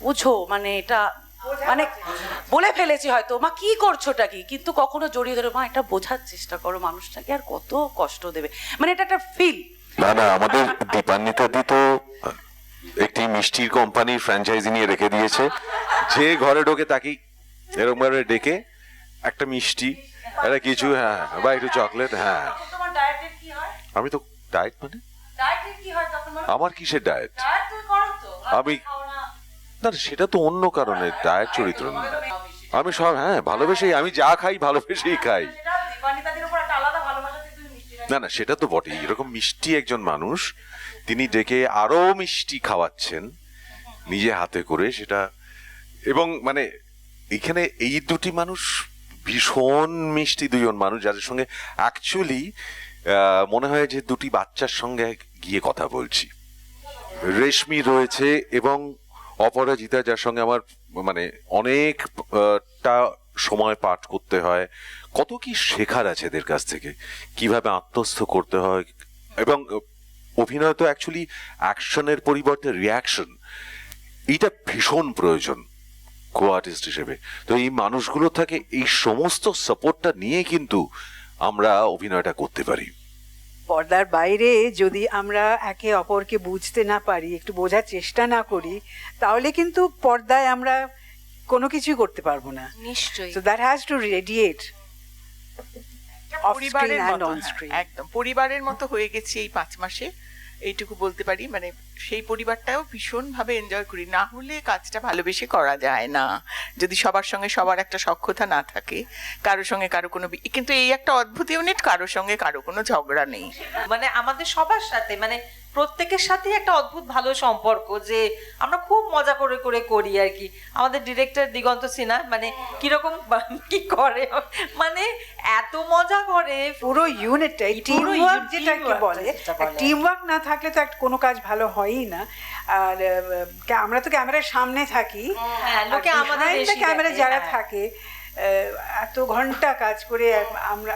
বোঝো, মানে এটা মানে বলে ফেলেছি হয়তো, মা কি করছোটা কি, কিন্তু কখনো জড়িয়ে ধরে, মা এটা বোঝার চেষ্টা করো, মানুষটাকে আর কত কষ্ট দেবে, মানে এটা একটা ফিল। না, আমাদের দীপান্বিতা দি তো একটি মিষ্টির কোম্পানির ফ্র্যাঞ্চাইজি নিয়ে রেখে দিয়েছে। যে ঘরে ঢোকে তাকে এরকম ভাবে ডেকে একটা মিষ্টি, এটা কিছু, হ্যাঁ, বা একটু চকলেট, হ্যাঁ। আমি তো ডায়েট, মানে আমার কিসের ডায়েট? আমি না, সেটা তো অন্য কারণে, ডায়েট চরিত্র না। আমি সব, হ্যাঁ, ভালোবেসেই, আমি যা খাই ভালোবেসেই খাই। না, সেটা তো বটেই। এরকম মিষ্টি একজন মানুষ, তিনি ডেকে আরো মিষ্টি খাওয়াচ্ছেন নিজে হাতে করে, সেটা। এবং মানে এখানে এই দুটি মানুষ ভীষণ মিষ্টি, দুজন মানুষ যাদের সঙ্গে অ্যাকচুয়ালি মনে হয় যে দুটি বাচ্চার সঙ্গে গিয়ে কথা বলছি। রেশমি রয়েছে এবং অপরাজিতা, যার সঙ্গে আমার মানে অনেকটা সময় পাঠ করতে হয়, কত কি শেখার আছে এদের কাছ থেকে, কিভাবে আত্মস্থ করতে হয়। এবং অভিনয় তো অ্যাকচুয়ালি অ্যাকশনের পরিবর্তে রিয়াকশন, এইটা ভীষণ প্রয়োজন কো আর্টিস্ট হিসেবে। তো এই মানুষগুলো থেকে এই সমস্ত সাপোর্টটা নিয়ে কিন্তু আমরা অভিনয়টা করতে পারি। পর্দার বাইরে যদি আমরা একে অপরকে বুঝতে না পারি, একটু বোঝার চেষ্টা না করি, তাহলে কিন্তু পর্দায় আমরা কোনো কিছুই করতে পারবো না। নিশ্চয়ই। So that has to radiate off পরিবারের screen and মতো, on হ্যাঁ, screen. একদম পরিবারের মতো হয়ে গেছি এই 5 মাসে, এইটুকু বলতে পারি। মানে সেই পরিবারটাও ভীষণ ভাবে এনজয় করি, না হলে কাজটা ভালোবেসে করা যায় না যদি সবার সঙ্গে সবার একটা সখ্যতা না থাকে, কারোর সঙ্গে কারো কোনো কিন্তু এই একটা অদ্ভুত ইউনিট, কারোর সঙ্গে কারো কোনো ঝগড়া নেই। মানে আমাদের সবার সাথে, মানে প্রত্যেকের সাথেই একটা অদ্ভুত ভালো সম্পর্ক, যে আমরা খুব মজা করে করে করি আর কি। আমাদের ডিরেক্টর দিগন্ত সিনহা মানে কিরকম কি করে, মানে এত মজা করে পুরো ইউনিটটাই টিম ওয়ার্ক যেটাকে বলে, টিম ওয়ার্ক না থাকলে তো একটা কোনো কাজ ভালো হয়ই না। আর আমরা তো ক্যামেরার সামনে থাকি, লোকে আমাদের ক্যামেরা যারা থাকে এত ঘন্টা কাজ করে আমরা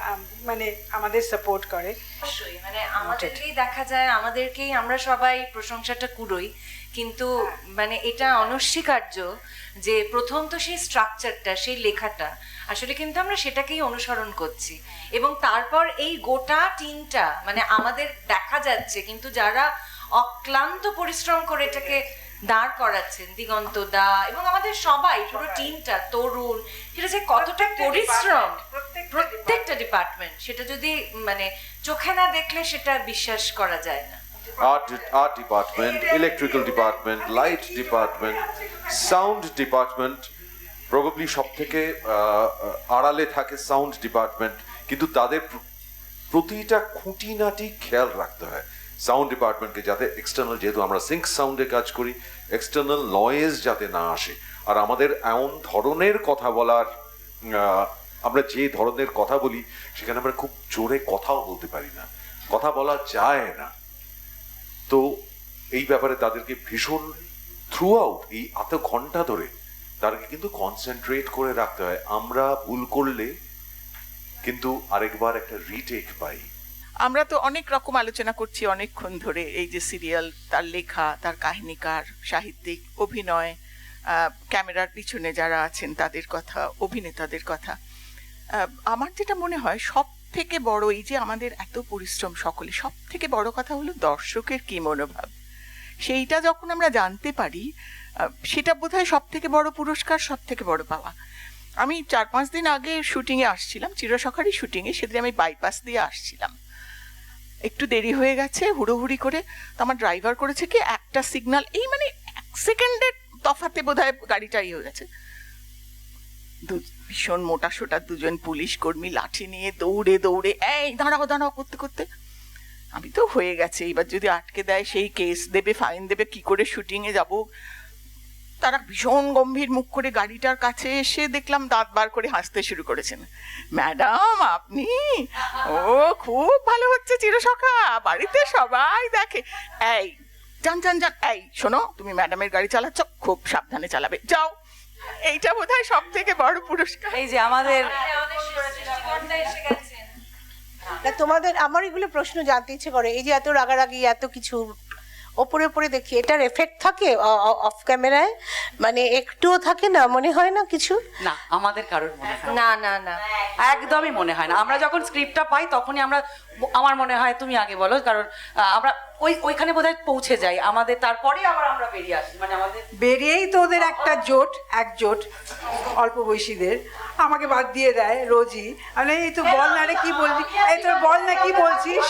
মানে আমাদের সাপোর্ট করে। অবশ্যই, মানে আমাদেরকেই দেখা যায়, আমাদেরকেই আমরা সবাই প্রশংসাটা কুড়োই, কিন্তু মানে এটা অনস্বীকার্য যে প্রথম তো সেই স্ট্রাকচারটা, সেই লেখাটা আসলে কিন্তু আমরা সেটাকেই অনুসরণ করছি, এবং তারপর এই গোটা টিমটা মানে আমাদের দেখা যাচ্ছে, কিন্তু যারা অক্লান্ত পরিশ্রম করে এটাকে দাঁড় করাচ্ছেন, দিগন্ত দা এবং আমাদের সবাই পুরো টিমটা, তরুণ, সেটা যে কতটা পরিশ্রম, প্রত্যেকটা ডিপার্টমেন্ট, সেটা যদি মানে চোখে না দেখলে সেটা বিশ্বাস করা যায় না। Art department, electrical department, light department, sound department, probably সব থেকে আড়ালে থাকে সাউন্ড ডিপার্টমেন্ট, কিন্তু তাদের প্রতিটা খুঁটিনাটি খেয়াল রাখতে হয় সাউন্ড ডিপার্টমেন্টকে, যাতে এক্সটার্নাল, যেহেতু আমরা সিঙ্ক সাউন্ডে কাজ করি, এক্সটার্নাল নয়েজ যাতে না আসে। আর আমাদের এমন ধরনের কথা বলার, আমরা যে ধরনের কথা বলি সেখানে আমরা খুব জোরে কথাও বলতে পারি না, কথা বলা যায় না। তো এই ব্যাপারে তাদেরকে ভীষণ থ্রু আউট এই এত ঘন্টা ধরে তাদেরকে কিন্তু কনসেন্ট্রেট করে রাখতে হয়। আমরা ভুল করলে কিন্তু আরেকবার একটা রিটেক পাই। আমরা তো অনেক রকম আলোচনা করছি অনেকক্ষণ ধরে, এই যে সিরিয়াল, তার লেখা, তার কাহিনীকার, সাহিত্যিক, অভিনয়, ক্যামেরার পিছনে যারা আছেন তাদের কথা, অভিনেতাদের কথা। আমার যেটা মনে হয় সব থেকে বড়, এই যে আমাদের এত পরিশ্রম সকলে, সব থেকে বড় কথা হলো দর্শকের কি মনোভাব। সেইটা যখন আমরা জানতে পারি, সেটা বোধহয় সব থেকে বড় পুরস্কার, সব থেকে বড় পাওয়া। আমি 4-5 দিন আগে শুটিংয়ে আসছিলাম, চিরসখারই শুটিংয়ে, সেদিন আমি বাইপাস দিয়ে আসছিলাম, একটু দেরি হয়ে গেছে হুড়োহুড়ি করে। তো আমার ড্রাইভার করেছে কি, একটা সিগন্যাল, এই মানে 1 সেকেন্ডের তফাতে বোধহয় গাড়িটা হয়ে গেছে। ভীষণ মোটা সোটা 2জন পুলিশ কর্মী লাঠি নিয়ে দৌড়ে দৌড়ে এই দাঁড়াও দাঁড়াও করতে করতে, আমি তো হয়ে গেছে, এবার যদি আটকে দেয় সেই কেস দেবে, ফাইন দেবে, কি করে শুটিংয়ে যাব। তারা ভীষণ গম্ভীর মুখ করে গাড়িটার কাছে এসে দেখলাম দাঁত বার করে হাসতে শুরু করেছেন। ম্যাডাম আপনি, ও খুব ভালো হচ্ছে চিরসখা, বাড়িতে সবাই দেখে। এই যান যান যান, এই শোনো, তুমি ম্যাডামের গাড়ি চালাচ্ছ, খুব সাবধানে চালাবে, যাও। এইটা বোধহয় সব থেকে বড় পুরস্কার। এই যে আমাদের তোমাদের, আমার এগুলো প্রশ্ন জানতে ইচ্ছে করে, এই যে এত রাগারাগি, এত কিছু ওপরে ওপরে দেখি, এটার এফেক্ট থাকে অফ ক্যামেরায়? মানে একটুও থাকে না, মনে হয় না কিছু? না, আমাদের কারোর মনে হয় না না না, একদমই মনে হয় না। আমরা যখন স্ক্রিপ্টটা পাই তখনই আমরা, আমার মনে হয়, তুমি আগে বলো, কারণ আমরা ওইখানে বোধহয় পৌঁছে যাই আমাদের, তারপরে আবার আমরা বেরিয়ে আসি। মানে আমাদের বেরিয়েই তো ওদের একটা জোট, একজোট অল্প বয়সীদের আমাকে বাদ দিয়ে দেয় রোজই। আমি এই তো বল না রে কি বলছি, এই তোর বল না কি বলছিস।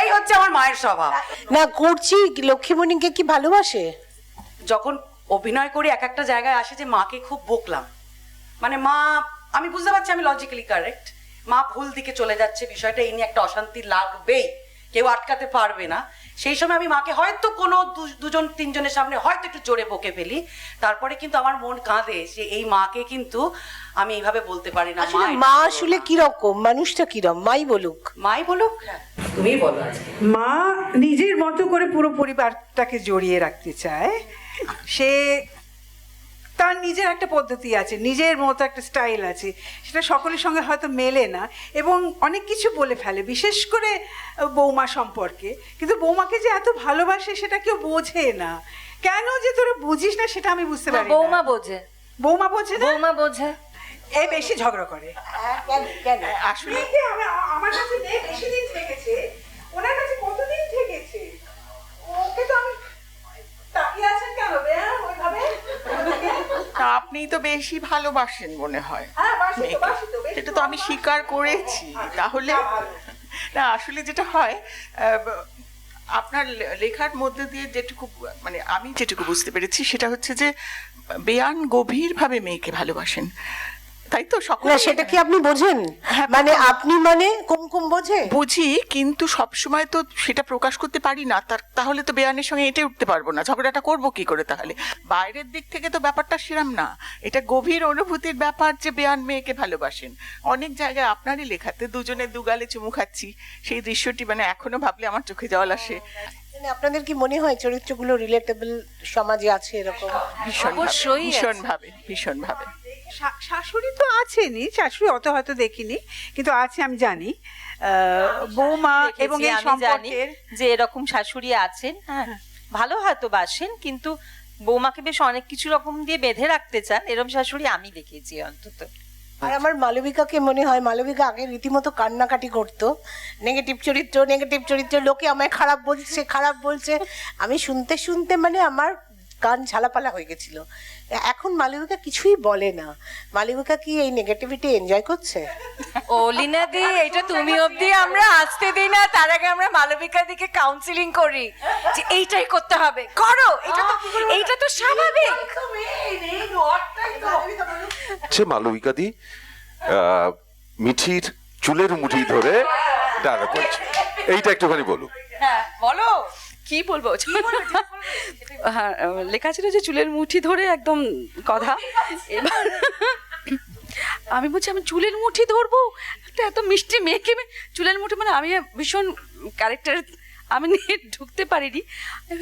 এই হচ্ছে আমার মায়ের স্বভাব। না করছি, লক্ষ্মীমণিকে কি ভালোবাসে? যখন অভিনয় করি এক একটা জায়গায় আসে যে মাকে খুব বকলাম, মানে মা, আমি বুঝতে পারছি আমি লজিক্যালি কারেক্ট, মা ভুল দিকে চলে যাচ্ছে, বিষয়টা এই নিয়ে একটা অশান্তি লাগবেই, কেউ আটকাতে পারবে না। সেই সময় আমি মাকে হয়তো কোনো 2-3জনের সামনে হয়তো একটু জোরে বকে ফেলি, তারপরে কিন্তু আমার মন কাঁদে যে এই মাকে কিন্তু আমি এইভাবে বলতে পারি না। মা আসলে কিরকম, মানুষটা কিরকম, মাই বলুক। মাই বলুক। তুমিই বলো আজকে। মা নিজের মতো করে পুরো পরিবারটাকে জড়িয়ে রাখতে চায়। সে তার নিজের একটা পদ্ধতি আছে, নিজের মতো একটা স্টাইল আছে, সেটা সকলের সঙ্গে হয়তো মেলে না এবং অনেক কিছু বলে ফেলে, বিশেষ করে বৌমা সম্পর্কে। কিন্তু বৌমাকে যে এত ভালোবাসে সেটা কেউ বোঝে না। কেন যে তোরা বুঝিস না সেটা আমি বুঝতে পারি না। বৌমা বোঝে, বৌমা বোঝে না? বৌমা বোঝে। এ বেশি ঝগড়া করে। আসলে আমার কাছে বেশি দিন থেকেছে, ওনার কাছে কতদিন থেকেছে, ওকে তো আমি তাকিয়ে আছেন কেন ওইভাবে? আপনি তো বেশি ভালোবাসেন মনে হয় মেয়েকে। বাসি তো, বেশি এটা তো আমি স্বীকার করেছি। তাহলে না, আসলে যেটা হয় আপনার লেখার মধ্যে দিয়ে যেটুকু মানে আমি যেটুকু বুঝতে পেরেছি সেটা হচ্ছে যে বেয়ান গভীরভাবে মেয়েকে ভালোবাসেন, তাই তো? না, সেটা কি আপনি বোঝেন? মানে আপনি মানে কুমকুম বোঝে? বুঝি, কিন্তু সবসময় তো সেটা প্রকাশ করতে পারি না। তাহলে তো বেয়ানের সঙ্গে এটে উঠতে পারবো না, ঝগড়াটা করবো কি করে? তাহলে বাইরের দিক থেকে তো ব্যাপারটা সেরাম না, এটা গভীর অনুভূতির ব্যাপার যে বেয়ান মেয়েকে ভালোবাসেন। অনেক জায়গায় আপনারই লেখাতে দুজনে দুগালে চুমু খাচ্ছি, সেই দৃশ্যটি মানে এখনো ভাবলে আমার চোখে জল আসে। মানে আপনাদের কি মনে হয় চরিত্রগুলো রিলেটেবল সমাজে আছে এরকম? ভীষণ ভাবে। শাশুড়ি তো আছেনি, শাশুড়ি অত হয়তো দেখিনি, কিন্তু আছে আমি জানি। বৌমা এবং এই সম্পর্কের যে এরকম শাশুড়ি আছেন, হ্যাঁ ভালো হয়তো বাসেন, কিন্তু বৌমাকে বেশ অনেক কিছু রকম দিয়ে বেঁধে রাখতে চান, এরকম শাশুড়ি আমি দেখেছি অন্তত। আর আমার মালবিকাকে মনে হয়, মালবিকা আগে রীতিমতো কান্নাকাটি করতো, নেগেটিভ চরিত্র, লোকে আমায় খারাপ বলছে। আমি শুনতে শুনতে মানে আমার কান ঝালাপালা হয়ে গেছিল। এখন মালবিকা কিছুই বলে না। মালবিকা কি এই নেগেটিভিটি এনজয় করছে? ও লীনা দি, এটা তুমি অবধি আমরা আসতে দিই না, তার আগে আমরা মালবিকা দিকে কাউন্সিলিং করি যে এইটাই করতে হবে, করো, এইটা তো স্বাভাবিক। সে মালবিকা দি মিঠির চুলের মুঠি ধরে ডাকা করছে, এইটা একটুখানি বলুন। হ্যাঁ বলো, কি বলবো? হ্যাঁ, লেখা ছিল যে চুলের মুঠি ধরে একদম কথা। এবার আমি বলছি আমি চুলের মুঠি ধরবো, একটা এত মিষ্টি মেয়েকে চুলের মুঠি, মানে আমি ভীষণ ক্যারেক্টার আমি নিয়ে ঢুকতে পারিনি।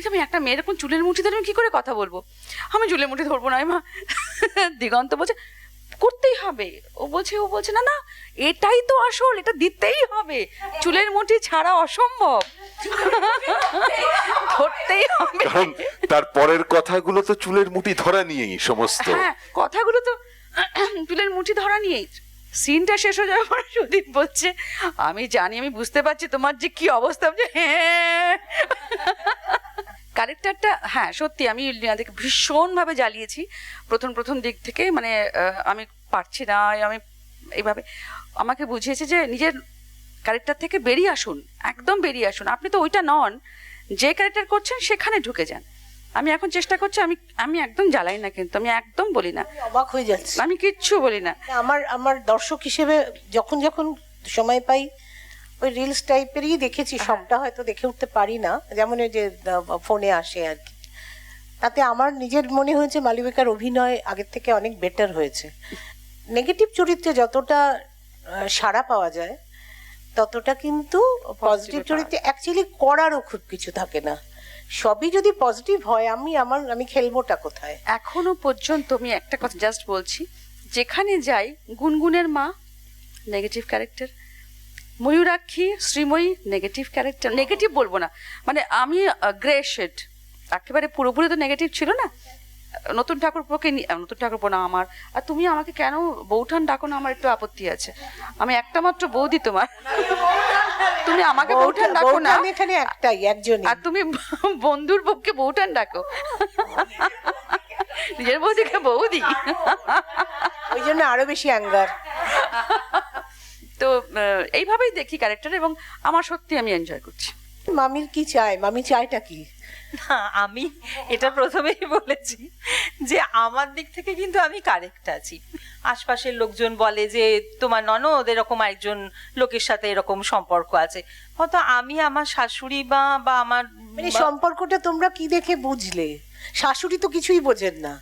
আমি একটা মেয়ে এরকম চুলের মুঠি ধরে আমি কি করে কথা বলবো? আমি চুলের মুঠি ধরবো না। মা দিগন্ত বলছে করতেই হবে, ও বলছে না এটাই তো আসল, এটা দিতেই হবে, চুলের মুঠি ছাড়া অসম্ভব, ধরতেই হবে। কারণ তার পরের কথাগুলো তো চুলের মুঠি ধরা নিয়েই সমস্ত। হ্যাঁ, কথাগুলো তো চুলের মুঠি ধরা নিয়েই। সিনটা শেষ হয়ে যাওয়ার পরে সুদীপ বলছে আমি জানি, আমি বুঝতে পারছি তোমার যে কি অবস্থা। হ্যাঁ, ক্যারেক্টারটা হ্যাঁ সত্যি আমি লিনাদিকে ভীষণভাবে জ্বালিয়েছি প্রথম দিক থেকে। মানে আমি পারছি না, আমি এইভাবে আমাকে বুঝিয়েছে যে নিজের ক্যারেক্টার থেকে বেরিয়ে আসুন, একদম বেরিয়ে আসুন, আপনি তো ওইটা নন, যে ক্যারেক্টার করছেন সেখানে ঢুকে যান। আমি এখন চেষ্টা করছি, আমি একদম জ্বালাই না, কিন্তু আমি একদম বলি না, অবাক হয়ে যাচ্ছে, আমি কিচ্ছু বলি না। আমার দর্শক হিসেবে যখন সময় পাই ওই রিলস টাইপেরই দেখেছি, সবটা হয়তো দেখে উঠতে পারি না, যেমন ওই যে ফোনে আসে আর কি। তাতে আমার নিজের মনে হয়েছে মালবিকার অভিনয় আগের থেকে অনেক বেটার হয়েছে। নেগেটিভ চরিত্রে যতটা সাড়া পাওয়া যায় ততটা কিন্তু পজিটিভ চরিত্রে অ্যাকচুয়ালি করারও খুব কিছু থাকে না। সবই যদি পজিটিভ হয় আমি খেলবোটা কোথায়? এখনো পর্যন্ত আমি একটা কথা জাস্ট বলছি, যেখানে যাই গুনগুনের মা negative character, Mayurakshi Sreemoyee negative character, negative বলবো না, মানে আমি গ্রে শেড, একেবারে পুরোপুরি তো নেগেটিভ ছিল না। নতুন ঠাকুরপোকে, নতুন ঠাকুরপো না আমার, আর তুমি আমাকে কেন বৌঠান ডাকো না, আমার একটু আপত্তি আছে। আমি একটা মাত্র বৌদি তোমার, তুমি আমাকে বৌঠান ডাকো না, এখানে একজন, আর তুমি বন্ধুর বউকে বৌঠান ডাকো, নিজের বৌদিকে বৌদি, ওই জন্য আরো বেশি অ্যাঙ্গার। তো এইভাবেই দেখি ক্যারেক্টার, এবং আমার সত্যি আমি এনজয় করছি। মামির কি চাই, মামি চাইটা কি? না, আমি এটা প্রথমেই বলেছি যে আমার দিক থেকে কিন্তু আমি কারেক্ট আছি। আশপাশের লোকজন বলে যে তোমার ননদ এরকম একজন লোকের সাথে এরকম সম্পর্ক আছে, হয়তো আমি আমার শাশুড়ি বা আমার মানে সম্পর্কটা তোমরা কি দেখে বুঝলে? শাশুড়ি তো কিছুই বোঝেন না।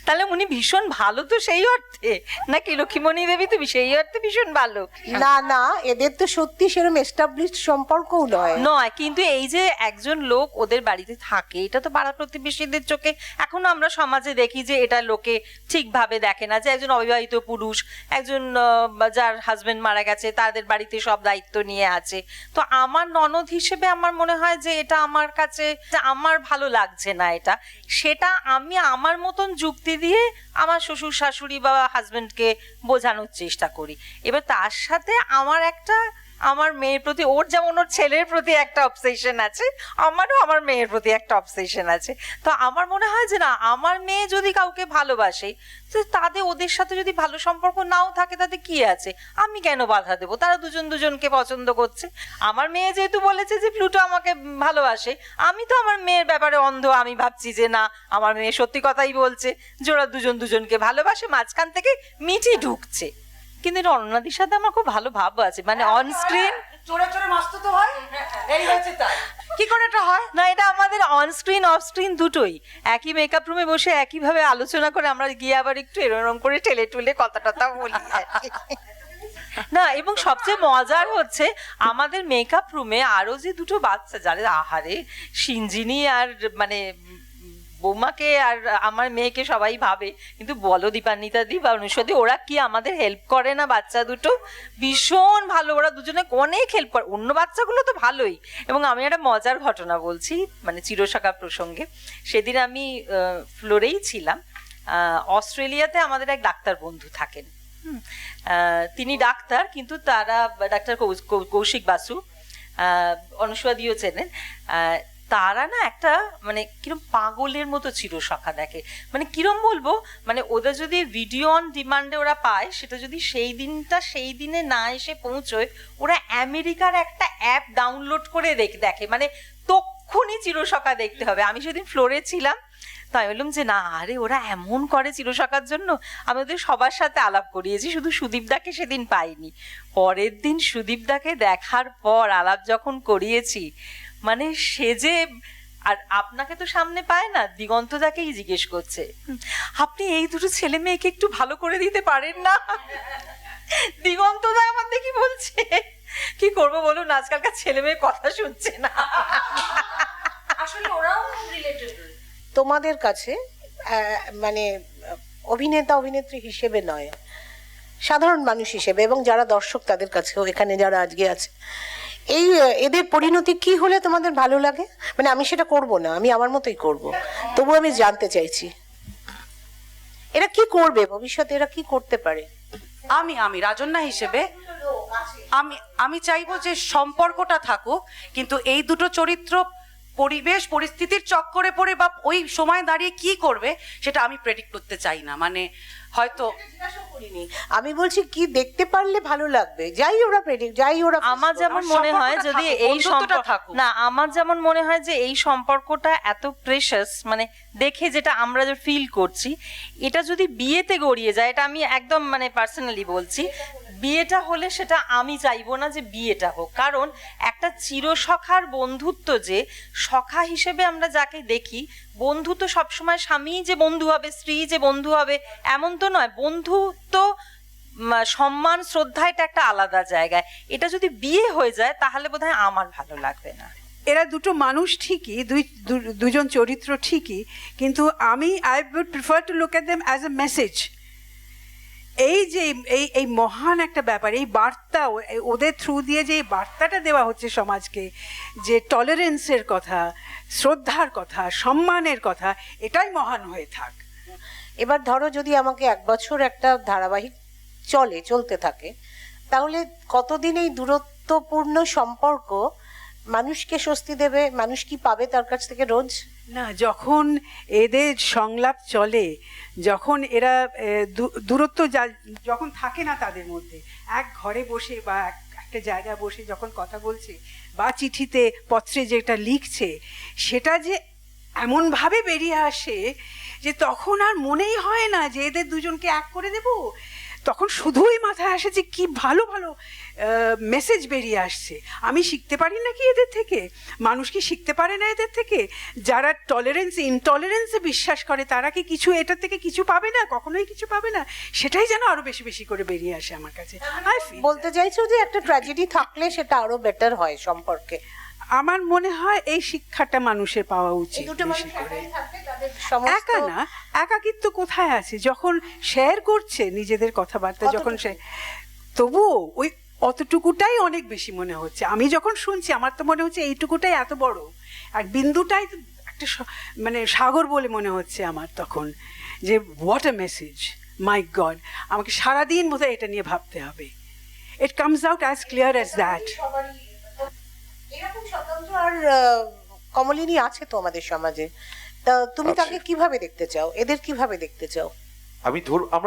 তাহলে উনি ভীষণ ভালো তো সেই অর্থে, নাকি লক্ষ্মীমণি দেবী তো সেই অর্থে ভীষণ ভালো? না না, এদের তো সত্যি সেরকম এস্টাবলিশড সম্পর্কও নয়। নয়, কিন্তু এই যে একজন লোক ওদের বাড়িতে থাকে, এটা তো পাড়া প্রতিবেশীদের চোখে এখনো আমরা সমাজে দেখি যে এটা লোকে ঠিকভাবে দেখে না, যে একজন অবিবাহিত পুরুষ, একজন যার হাজবেন্ড মারা গেছে, তাদের বাড়িতে সব দায়িত্ব নিয়ে আছে। তো আমার ননদ হিসেবে আমার মনে হয় যে এটা আমার কাছে আমার ভালো লাগছে না এটা, সেটা আমি আমার মতন যুক্তি দিয়ে আমার শ্বশুর শাশুড়ি বা হাজবেন্ডকে বোঝানোর চেষ্টা করি। এবার তার সাথে আমার মেয়ের প্রতি, ওর যেমন ওর ছেলের প্রতি একটা অবসেশন আছে, আমারও আমার মেয়ের প্রতি একটা অবসেশন আছে। তো আমার মনে হয় যে না, আমার মেয়ে যদি কাউকে ভালোবাসে, তো ওদের সাথে যদি ভালো সম্পর্ক নাও থাকে তাতে কি আছে, আমি কেন বাধা দেবো? তারা দুজন দুজনকে পছন্দ করছে। আমার মেয়ে যেহেতু বলেছে যে প্লুটো আমাকে ভালোবাসে, আমি তো আমার মেয়ের ব্যাপারে অন্ধ। আমি ভাবছি যে না, আমার মেয়ে সত্যি কথাই বলছে, যে ওরা দুজন দুজনকে ভালোবাসে, মাঝখান থেকে মিটি ঢুকছে। কিন্তু এটা অনন্যাদির সাথে আমার খুব ভালো ভাব আছে, মানে অন স্ক্রিন চোরে চোরে মস্ত তো হয়, এই হচ্ছে তাই। কি করে এটা হয় না, এটা আমাদের অন স্ক্রিন অফ স্ক্রিন দুটোই একই মেকআপ রুমে বসে একইভাবে আলোচনা করে আমরা গিয়ে আবার একটু এরকম করে টেলে টুলে কথা টথা বলি না। এবং সবচেয়ে মজার হচ্ছে আমাদের মেকআপ রুমে আরো যে দুটো বাচ্চা, যারা আহারে সিঞ্জিনি আর মানে বৌমাকে আর আমার মেয়েকে সবাই ভাবে, কিন্তু বলো দীপান্বিতা দি বা অনুষদী, ওরা কি আমাদের হেল্প করে না? বাচ্চা দুটো ভীষণ ভালো, ওরা দুজনে অনেক হেল্প করে। অন্য বাচ্চাগুলো তো ভালোই। এবং আমি একটা মজার ঘটনা বলছি, মানে চিরসখা প্রসঙ্গে। সেদিন আমি ফ্লোরেই ছিলাম। অস্ট্রেলিয়াতে আমাদের এক ডাক্তার বন্ধু থাকেন, তিনি ডাক্তার, কিন্তু তারা ডাক্তার কৌশিক বাসু, অনুষদীও চেনেন। তারা না একটা মানে কিরম পাগলের মতো চিরসখা দেখে। মানে কিরম বলবো, মানে ওদের যদি ভিডিও অন ডিমান্ডে ওরা পায়, সেটা যদি সেই দিনে না এসে পৌঁছয়, ওরা আমেরিকার একটা অ্যাপ ডাউনলোড করে দেখে, মানে তক্ষুনি চিরসখা দেখতে হবে। আমি সেদিন ফ্লোরে ছিলাম, তাই বললাম যে না, আরে ওরা এমন করে চিরসখার জন্য। আমি ওদের সবার সাথে আলাপ করিয়েছি, শুধু সুদীপদাকে সেদিন পাইনি। পরের দিন সুদীপদাকে দেখার পর আলাপ যখন করিয়েছি, মানে সে যে, আর আপনাকে তো সামনে পায় না, দিগন্তদাকেই জিজ্ঞেস করছে, আপনি এই দুটো ছেলে মেয়েকে একটু ভালো করে দিতে পারেন না? দিগন্তদা আমার দেখি বলছে, কি করবো বলুন, আজকালকার ছেলে মেয়ে কথা শুনছে না। আসলে ওরাও রিলেটেড তোমাদের কাছে, মানে অভিনেতা অভিনেত্রী হিসেবে নয়, সাধারণ মানুষ হিসেবে, এবং যারা দর্শক তাদের কাছেও, এখানে যারা আজকে আছে, এই এদের পরিণতি কি হলে তোমাদের ভালো লাগে? মানে আমি সেটা করব না, আমি আমার মতোই করব, তবু আমি জানতে চাইছি এরা কি করবে ভবিষ্যতে, এরা কি করতে পারে? আমি রাজন্যা হিসেবে আমি চাইবো যে সম্পর্কটা থাকুক, কিন্তু এই দুটো চরিত্র পরিবেশ পরিস্থিতির চক্করে পড়ে বা ওই সময় দাঁড়িয়ে কি করবে সেটা আমি প্রেডিক্ট করতে চাই না। মানে হয়তো আমি বলছি কি দেখতে পারলে ভালো লাগবে, যাই ওরা প্রেডিক্ট, যাই ওরা। আমার যেমন মনে হয় যদি এই না, আমার যেমন মনে হয় যে এই সম্পর্কটা এত প্রেশাস, মানে দেখে যেটা আমরা যে ফিল করছি, এটা যদি বিয়েতে গড়িয়ে যায়, এটা আমি একদম মানে পার্সোনালি বলছি, বিয়েটা হলে সেটা আমি চাইবো না যে বিয়েটা হোক। কারণ একটা চিরসখার বন্ধুত্ব, যে সখা হিসেবে আমরা যাকে দেখি, বন্ধু তো সবসময় স্বামী যে বন্ধু হবে, স্ত্রী যে বন্ধু হবে এমন তো নয়। বন্ধুত্ব, সম্মান, শ্রদ্ধা, এটা একটা আলাদা জায়গায়। এটা যদি বিয়ে হয়ে যায় তাহলে বোধহয় আমার ভালো লাগবে না। এরা দুটো মানুষ ঠিকই, দুজন চরিত্র ঠিকই, কিন্তু I would prefer to look at them as a message. এই যে এই মহান একটা ব্যাপার, এই বার্তা, ওদের থ্রু দিয়ে যে এই বার্তাটা দেওয়া হচ্ছে সমাজকে, যে টলারেন্সের কথা, শ্রদ্ধার কথা, সম্মানের কথা, এটাই মহান হয়ে থাক। এবার ধরো যদি আমাকে 1 বছর একটা ধারাবাহিক চলতে থাকে, তাহলে কতদিন এই দূরত্বপূর্ণ সম্পর্ক মানুষকে স্বস্তি দেবে? মানুষ কি পাবে তার কাছ থেকে রোজ? না, যখন এদের সংলাপ চলে, যখন এরা দূরত্ব যখন থাকে না তাদের মধ্যে, এক ঘরে বসে বা একটা জায়গায় বসে যখন কথা বলছে, বা চিঠিতে পত্রে যেটা লিখছে, সেটা যে এমনভাবে বেরিয়ে আসে যে তখন আর মনেই হয় না যে এদের দুজনকে এক করে দেব। তখন শুধুই মাথায় আসে যে কি ভালো ভালো মেসেজ বেরিয়ে আসছে। আমি শিখতে পারি নাকি এদের থেকে? মানুষ কি শিখতে পারে না এদের থেকে? যারা ইনটলারেন্সে বিশ্বাস করে তারা কি কিছু এটার থেকে কিছু পাবে না? কখনোই কিছু পাবে না। সেটাই যেন আরো বেশি বেশি করে বেরিয়ে আসে আমার কাছে। বলতে চাইছো যে একটা ট্র্যাজেডি থাকলে সেটা আরো বেটার হয় সম্পর্কে? আমার মনে হয় এই শিক্ষাটা মানুষের পাওয়া উচিত বেশি করে। একা না, একাকিত্ব কোথায় আছে? যখন শেয়ার করছে নিজেদের কথাবার্তা, যখন সে, তবুও ওই অতটুকুটাই অনেক বেশি মনে হচ্ছে। আমি যখন শুনছি আমার তো মনে হচ্ছে এইটুকুটাই এত বড়, আর বিন্দুটাই একটা মানে সাগর বলে মনে হচ্ছে আমার তখন, যে what a message, my god, আমাকে সারাদিন বোধহয় এটা নিয়ে ভাবতে হবে। It comes out as clear as that. এরকম স্বতন্ত্র আর কমলিনী আছে তো আমাদের সমাজে, তা তুমি তাকে কিভাবে দেখতে চাও, এদের কিভাবে দেখতে চাও? আমি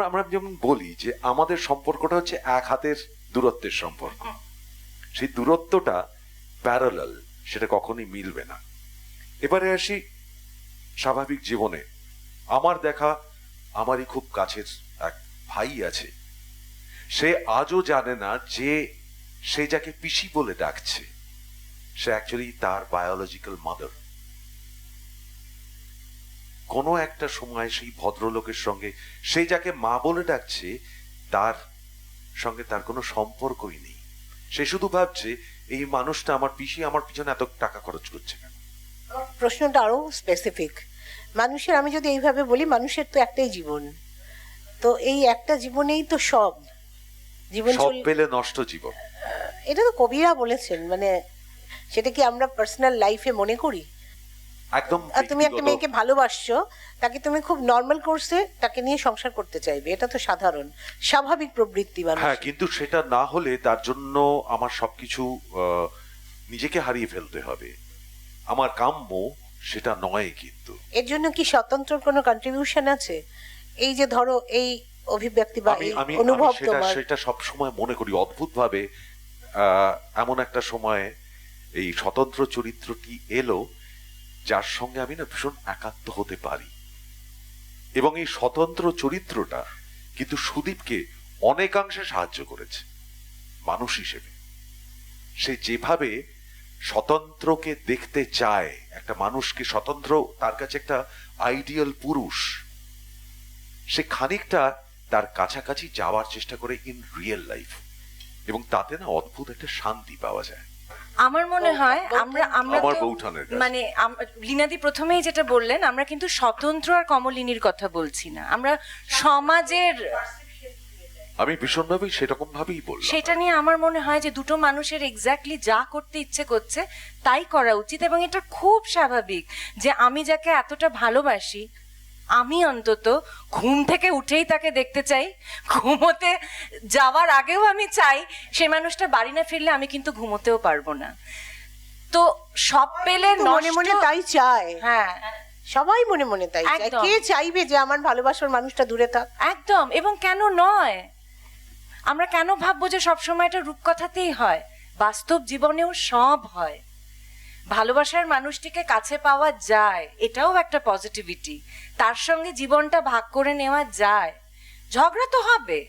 আমরা যেমন বলি যে আমাদের সম্পর্কটা হচ্ছে এক হাতের দূরত্বের সম্পর্ক। সেই দূরত্বটা প্যারালাল, সেটা কখনোই মিলবে না। এবারে আসি স্বাভাবিক জীবনে। আমার দেখা আমারই খুব কাছের এক ভাই আছে, সে আজও জানে না যে সে যাকে পিসি বলে ডাকছে সে অ্যাকচুয়ালি তার বায়োলজিক্যাল মাদার। কোনো একটা সময় সেই ভদ্রলোকের সঙ্গে সে যাকে মা বলে ডাকছে তার সঙ্গে তার কোনো সম্পর্কই নেই। সে শুধু ভাবছে এই মানুষটা আমার পিসি, আমার পিছনে এত টাকা খরচ করছে কেন। প্রশ্নটা আরো স্পেসিফিক। মানুষের, আমি যদি এইভাবে বলি, মানুষের তো একটাই জীবন, তো এই একটা জীবনেই তো সব জীবন পেলে নষ্ট জীবন, এটা তো কবিরা বলেছেন। মানে সেটা কি আমরা পার্সোনাল লাইফে মনে করি? একদম। তুমি একটা মেয়েকে ভালোবাসছো, তাকে তুমি খুব নর্মাল কোর্সে তাকে নিয়ে সংসার করতে চাইবে, এটা তো সাধারণ স্বাভাবিক প্রবৃত্তি মানুষ। হ্যাঁ, কিন্তু সেটা না হলে তার জন্য আমার সবকিছু নিজেকে হারিয়ে ফেলতে হবে। আমার কাম্য সেটা নয়। কিন্তু এর জন্য কি স্বতন্ত্র কোনো কন্ট্রিবিউশন আছে? এই যে ধরো এই অভিব্যক্তি বা অনুভব, সেটা সব সময় মনে করি অদ্ভুত ভাবে এমন একটা সময় এই স্বতন্ত্র চরিত্রটি এলো যার সঙ্গে আমি না ভীষণ একাত্ম হতে পারি। এবং এই স্বতন্ত্র চরিত্রটা কিন্তু সুদীপকে অনেকাংশে সাহায্য করেছে মানুষ হিসেবে। সে যেভাবে স্বতন্ত্রকে দেখতে চায়, একটা মানুষকে, স্বতন্ত্র তার কাছে একটা আইডিয়াল পুরুষ, সে খানিকটা তার কাছাকাছি যাওয়ার চেষ্টা করে ইন রিয়েল লাইফ, এবং তাতে না অদ্ভুত একটা শান্তি পাওয়া যায়। আমার মনে হয় আমরা মানে লীনাদি প্রথমেই যেটা বললেন, আমরা কিন্তু স্বতন্ত্র আর কমলিনীর কথা বলছি না, আমরা সমাজের, আমি ভীষণভাবেই সেরকম ভাবেই বললাম। সেটা নিয়ে আমার মনে হয় যে দুটো মানুষের এক্স্যাক্টলি যা করতে ইচ্ছে করছে তাই করা উচিত, এবং এটা খুব স্বাভাবিক যে আমি যাকে এতটা ভালোবাসি, আমি অন্তত ঘুম থেকে উঠেই তাকে দেখতে চাই, ঘুমোতে যাওয়ার আগেও আমি চাই সে মানুষটা বাড়ি না ফিরলে আমি কিন্তু ঘুমোতেও পারবো না। তো সব পেলে মনে মনে তাই চায়। হ্যাঁ, সবাই মনে মনে তাই চায়। কে চাইবে যে আমার ভালোবাসার মানুষটা দূরে থাক? একদম। এবং কেন নয়, আমরা কেন ভাববো যে সবসময় এটা রূপকথাতেই হয়? বাস্তব জীবনেও সব হয়। ভালোবাসার মানুষটিকে কাছে পাওয়া যায়, এটাও একটা পজিটিভিটি। তার সঙ্গে জীবনটা ভাগ করে নেওয়া যায়। ঝগড়া তো হবে,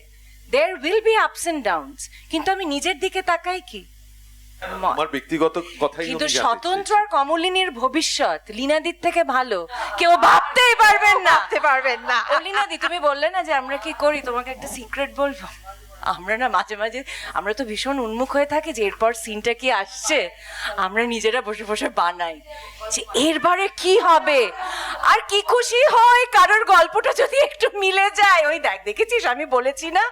there will be ups and downs, কিন্তু আমি নিজের দিকে তাকাই কি? আমার ব্যক্তিগত কথাই। কিন্তু স্বতন্ত্র আর কমলিনীর ভবিষ্যৎ লীনাদির থেকে ভালো কেউ ভাবতেই পারবেন না। ও লীনাদি, তুমি বললে না যে আমরা কি করি, তোমাকে একটা সিক্রেট বলবো। আমরা না মাঝে মাঝে, আমরা তো ভীষণ উন্মুখ হয়ে থাকি যে এরপর সিনটা কি আসছে, আমরা নিজেরা বসে বসে বানাই যে এরবারে কি হবে, আর কি খুশি হয় কারোর গল্পটা যদি একটু মিলে যায়। ওই দেখেছিস আমি বলেছি না?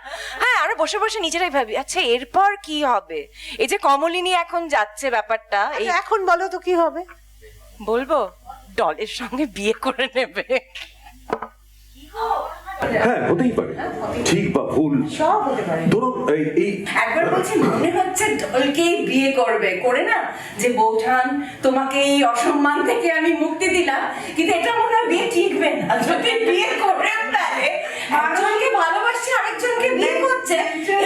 হ্যাঁ, আমরা বসে বসে নিজেরাই ভাবি আচ্ছা এরপর কি হবে। এই যে কমলিনী এখন যাচ্ছে ব্যাপারটা, এই এখন বলো তো কি হবে? বলবো ডলের সঙ্গে বিয়ে করে নেবে। হ্যাঁ, হতেই পারে, ঠিক বা ভুল সব হতে পারে। ধরুন এই একবার বলছি মনে হচ্ছে ডলকেই বিয়ে করবে, করে না যে বৌঠান তোমাকে এই অসম্মান থেকে আমি মুক্তি দিলাম, কিন্তু এটা মনে হয় বিয়ে ঠিকবে না। যদি বিয়ে করে তাহলে একজনকে ভালোবাসছে আরেকজনকে বিয়ে করছে,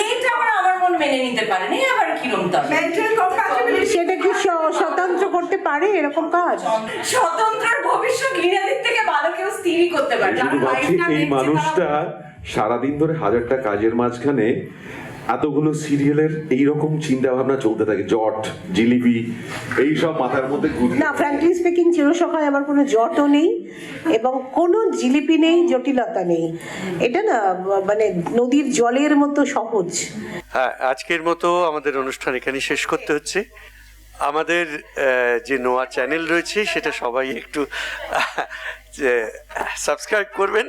এইটা আমার মন মেনে নিতে পারে না। আবার কিরম সেটা কি স্বতন্ত্র করতে পারে এরকম কাজ? স্বতন্ত্রের ভবিষ্যৎ লীনাদির থেকে ভালো কেউ স্থিরই করতে পারে। এই মানুষটা সারাদিন ধরে হাজারটা কাজের মাঝখানে এতগুলো সিরিয়ালের এইরকম চিন্তা ভাবনা চলতে থাকে, জট, জিলিপি, এইসব মাথার মধ্যে ঘুরছে। না, ফ্র্যাঙ্কলি স্পিকিং চিরসখায় আমার কোনো জটও নেই এবং কোনো জিলিপি নেই, জটিলতা নেই। এটা না মানে নদীর জলের মতো সহজ। হ্যাঁ, আজকের মতো আমাদের অনুষ্ঠান এখানে শেষ করতে হচ্ছে। আমাদের যে নোয়া চ্যানেল রয়েছে সেটা সবাই একটু সাবস্ক্রাইব করবেন